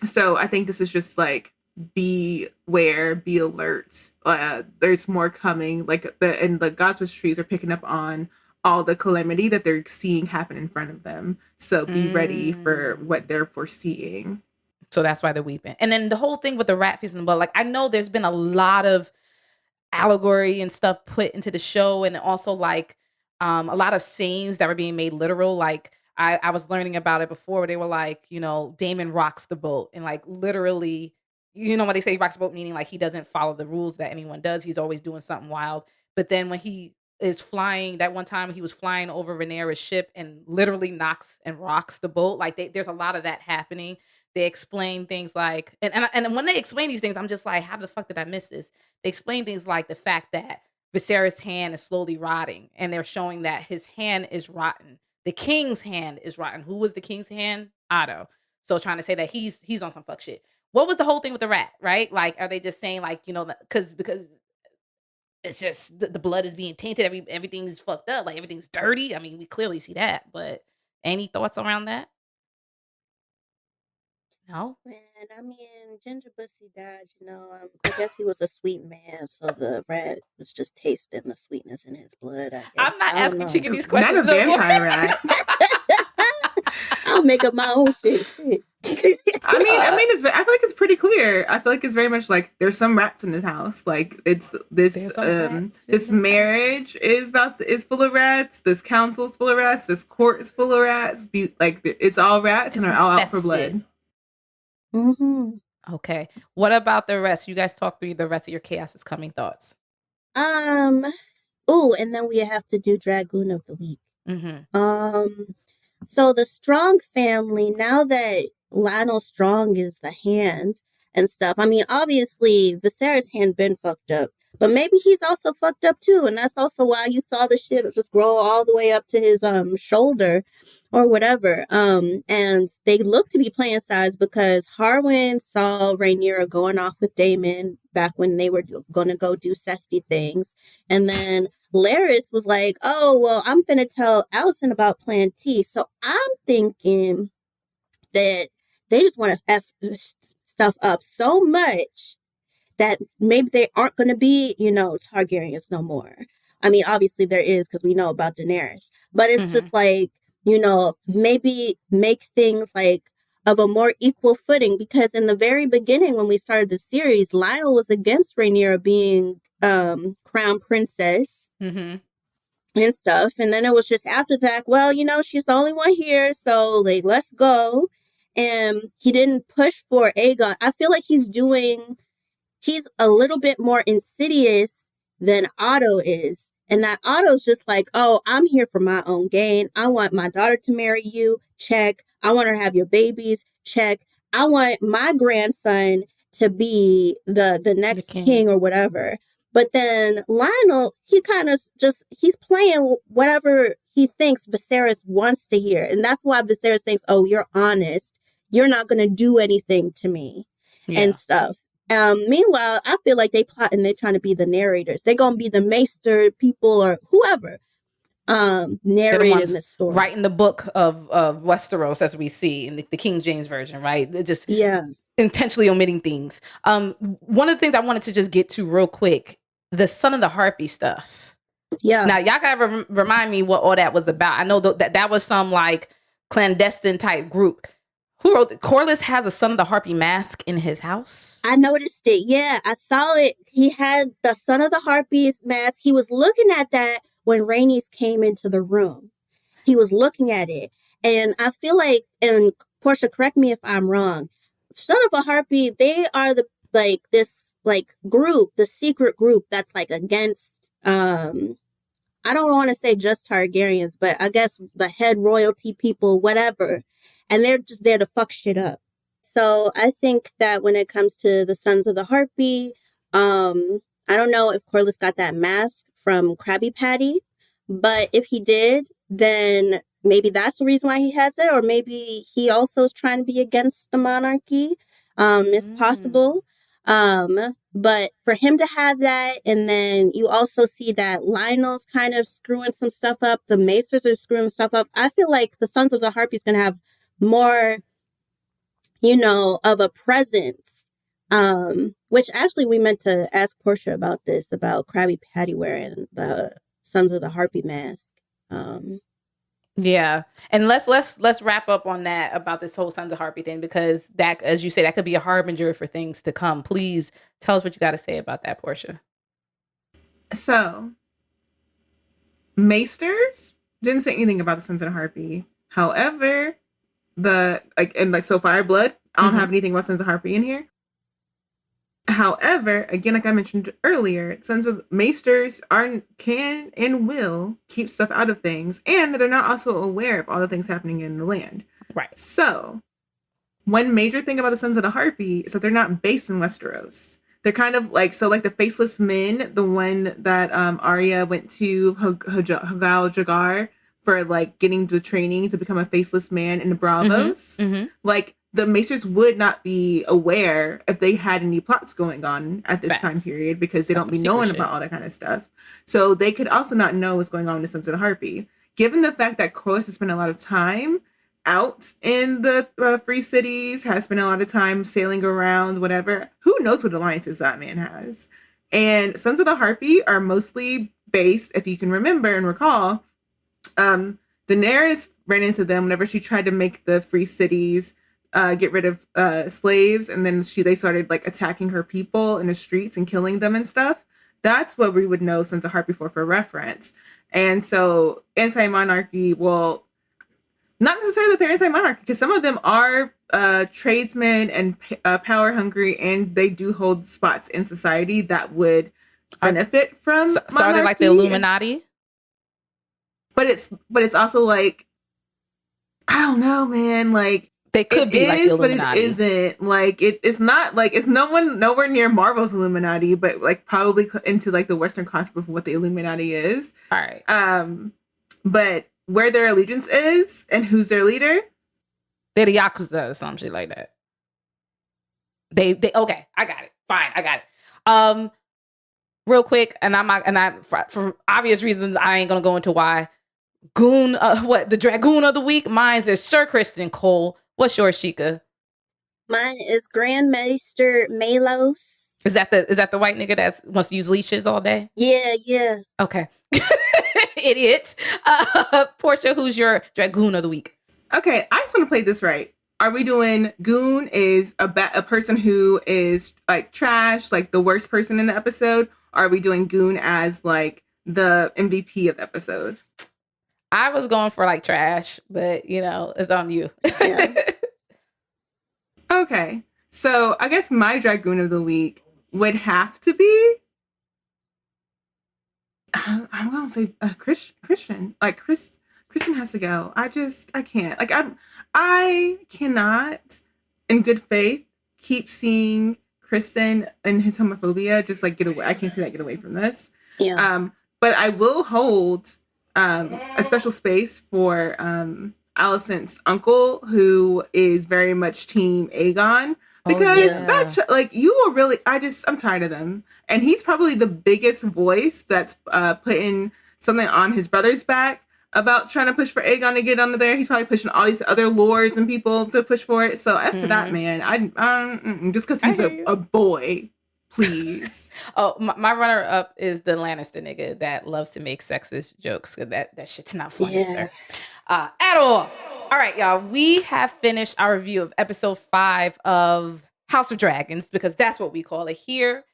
So I think this is just like, beware, be alert. There's more coming. Like the Godswood trees are picking up on all the calamity that they're seeing happen in front of them. So be ready for what they're foreseeing. So that's why they're weeping. And then the whole thing with the rat feast and the blood, like I know there's been a lot of allegory and stuff put into the show, and also like a lot of scenes that were being made literal. Like I was learning about it before, where they were like, Daemon rocks the boat, and like literally, when they say he rocks the boat, meaning like he doesn't follow the rules that anyone does. He's always doing something wild. But then when he is flying, that one time he was flying over Rhaenyra's ship and literally knocks and rocks the boat. Like there's a lot of that happening. They explain things like, and when they explain these things, I'm just like, how the fuck did I miss this? They explain things like the fact that Viserys' hand is slowly rotting, and they're showing that his hand is rotten. The king's hand is rotten. Who was the king's hand? Otto. So trying to say that he's on some fuck shit. What was the whole thing with the rat, right? Like, are they just saying like, because it's just the blood is being tainted. Everything's fucked up. Like everything's dirty. I mean, we clearly see that, but any thoughts around that? No? Man, I mean, Ginger Bussy died, I guess he was a sweet man, so the rat was just tasting the sweetness in his blood, I guess. I'm not asking Chika these Not questions. a vampire rat. I'll make up my own shit. I mean, I feel like it's pretty clear. I feel like it's very much like there's some rats in this house. Like it's this marriage is full of rats. This council is full of rats. This court is full of rats. Like it's all rats, and they're all out for blood. Mm-hmm. Okay. What about the rest? You guys talk through the rest of your Chaos is Coming thoughts. Oh, and then we have to do Dragoon of the Week. Mm-hmm. So the Strong family, now that Lionel Strong is the hand and stuff, I mean, obviously Viserys' hand been fucked up, but maybe he's also fucked up too, and that's also why you saw the shit just grow all the way up to his shoulder or whatever. And they look to be playing sides because Harwin saw Rhaenyra going off with Daemon back when they were going to go do Cesty things, and then Larys was like, oh, well, I'm finna tell Allison about Plan T. So I'm thinking that they just want to F stuff up so much that maybe they aren't going to be, Targaryens no more. I mean, obviously there is, because we know about Daenerys. But it's just like, maybe make things like of a more equal footing. Because in the very beginning, when we started the series, Lionel was against Rhaenyra being crown princess and stuff. And then it was just after that, well, she's the only one here, so like, let's go. And he didn't push for Aegon. I feel like he's a little bit more insidious than Otto is. And that Otto's just like, oh, I'm here for my own gain. I want my daughter to marry you. Check. I want her to have your babies. Check. I want my grandson to be the next king or whatever. But then Lionel, he kind of he's playing whatever he thinks Viserys wants to hear. And that's why Viserys thinks, oh, you're honest. You're not going to do anything to me and stuff. Meanwhile, I feel like they plot and they're trying to be the narrators. They're going to be the maester people or whoever narrating this story. Writing the book of Westeros as we see in the King James Version, right? They're just intentionally omitting things. One of the things I wanted to just get to real quick, the Son of the Harpy stuff. Yeah. Now, y'all gotta remind me what all that was about. I know that was some like clandestine type group. Who wrote Corlys has a Son of the Harpy mask in his house? I noticed it. Yeah, I saw it. He had the Son of the Harpies mask. He was looking at that when Rhaenys came into the room. He was looking at it. And I feel like, and Portia, correct me if I'm wrong, Son of a Harpy, they are this group, the secret group that's like against, I don't want to say just Targaryens, but I guess the head royalty people, whatever. And they're just there to fuck shit up. So I think that when it comes to the Sons of the Harpy, I don't know if Corlys got that mask from Krabby Patty, but if he did, then maybe that's the reason why he has it, or maybe he also is trying to be against the monarchy. It's possible. But for him to have that, and then you also see that Lionel's kind of screwing some stuff up, the Maesters are screwing stuff up. I feel like the Sons of the Harpy is going to have more, of a presence. Which actually we meant to ask Portia about this, about Krabby Patty wearing the Sons of the Harpy mask. Yeah, and let's wrap up on that about this whole Sons of Harpy thing, because that, as you say, that could be a harbinger for things to come. Please tell us what you got to say about that, Portia. So, Maesters didn't say anything about the Sons of the Harpy. However, so Fireblood, I don't have anything about Sons of Harpy in here. However, again, like I mentioned earlier, Sons of Maesters can and will keep stuff out of things, and they're not also aware of all the things happening in the land. Right. So, one major thing about the Sons of the Harpy is that they're not based in Westeros. They're kind of like the Faceless Men, the one that Arya went to Hogal Jagar for like getting the training to become a faceless man in the Bravos. Like, the Maesters would not be aware if they had any plots going on at this time period, because they don't be knowing about all that kind of stuff. So they could also not know what's going on in the Sons of the Harpy. Given the fact that Corlys has spent a lot of time out in the free cities, has spent a lot of time sailing around, whatever, who knows what alliances that man has. And Sons of the Harpy are mostly based, if you can remember and recall, Daenerys ran into them whenever she tried to make the free cities get rid of slaves, and then they started like attacking her people in the streets and killing them and stuff. That's what we would know Sons of Harpy for reference. And so anti-monarchy, well, not necessarily that they're anti-monarchy, because some of them are tradesmen and power hungry, and they do hold spots in society that would benefit from monarchy. So are they like the Illuminati? But it's also like, I don't know, man, like, they could be like the Illuminati. But it isn't. Like, it's not like, it's nowhere near Marvel's Illuminati, but like probably into like the Western concept of what the Illuminati is. All right. But where their allegiance is and who's their leader? They're the Yakuza or some shit like that. They okay, I got it. Fine, I got it. Real quick, for obvious reasons, I ain't gonna go into why. The Dragoon of the Week? Mine's is Ser Criston. Cole. What's yours, Chika? Mine is Grand Maester Malos. Is that the white nigga that wants to use leashes all day? Yeah. Okay. Idiot. Portia, who's your Dragoon of the Week? Okay, I just want to play this right. Are we doing Goon is a person who is like trash, like the worst person in the episode? Or are we doing Goon as like the MVP of the episode? I was going for like trash, but it's on you. Yeah. Okay, so I guess my Dragoon of the Week would have to be, I'm gonna say Christian. Like Christian has to go. I can't. Like I cannot, in good faith, keep seeing Christian and his homophobia just like get away. I can't see that get away from this. Yeah. But I will hold a special space for Alicent's uncle, who is very much team Aegon, because you were really, I'm tired of them, and he's probably the biggest voice that's putting something on his brother's back about trying to push for Aegon to get under there. He's probably pushing all these other lords and people to push for it. So after that, man, I just because he's a boy, Please. Oh, my runner-up is the Lannister nigga that loves to make sexist jokes. That shit's not funny, Yeah. sir. At all. All right, y'all. We have finished our review of episode 5 of House of Dragons, because that's what we call it here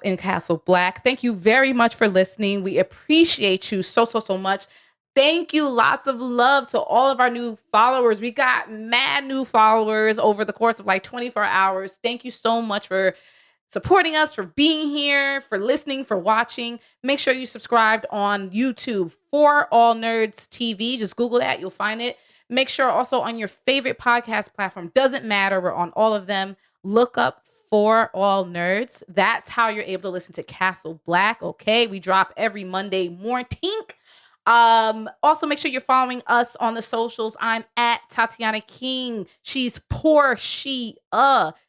in Castle Black. Thank you very much for listening. We appreciate you so much. Thank you. Lots of love to all of our new followers. We got mad new followers over the course of like 24 hours. Thank you so much for supporting us, for being here, for listening, for watching. Make sure you subscribed on YouTube For All Nerds TV. Just Google that. You'll find it. Make sure also on your favorite podcast platform. Doesn't matter. We're on all of them. Look up For All Nerds. That's how you're able to listen to Castle Black. Okay. We drop every Monday morning. Also make sure you're following us on the socials. I'm at Tatiana King. She's Porshea.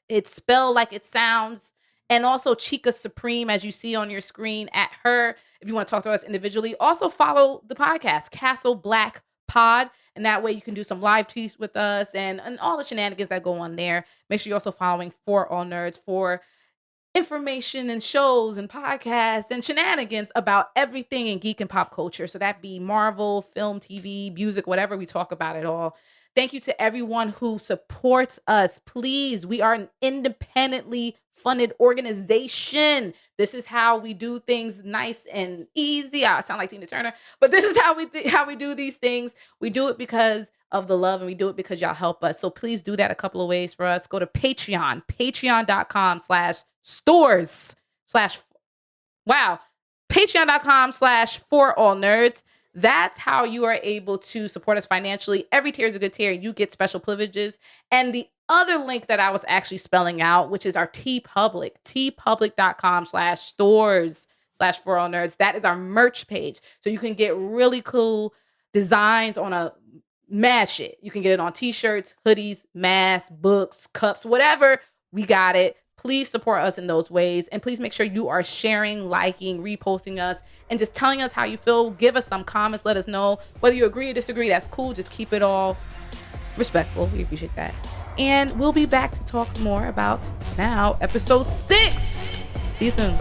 It's spelled like it sounds. And also Chika Supreme, as you see on your screen, at her. If you want to talk to us individually, also follow the podcast, Castle Black Pod. And that way you can do some live tweets with us and all the shenanigans that go on there. Make sure you're also following For All Nerds for information and shows and podcasts and shenanigans about everything in geek and pop culture. So that be Marvel, film, TV, music, whatever. We talk about it all. Thank you to everyone who supports us. Please, we are an independently funded organization. This is how we do things nice and easy. I sound like Tina Turner, but this is how we do these things. We do it because of the love, and we do it because y'all help us. So please do that a couple of ways for us. Go to Patreon, patreon.com/For All Nerds. That's how you are able to support us financially. Every tier is a good tier. You get special privileges. And the other link that I was actually spelling out, which is our TeePublic, tpublic.com/stores/For All Nerds. That is our merch page. So you can get really cool designs on a mad shit. You can get it on t-shirts, hoodies, masks, books, cups, whatever. We got it. Please support us in those ways. And please make sure you are sharing, liking, reposting us, and just telling us how you feel. Give us some comments. Let us know whether you agree or disagree. That's cool. Just keep it all respectful. We appreciate that. And we'll be back to talk more about now episode 6. See you soon.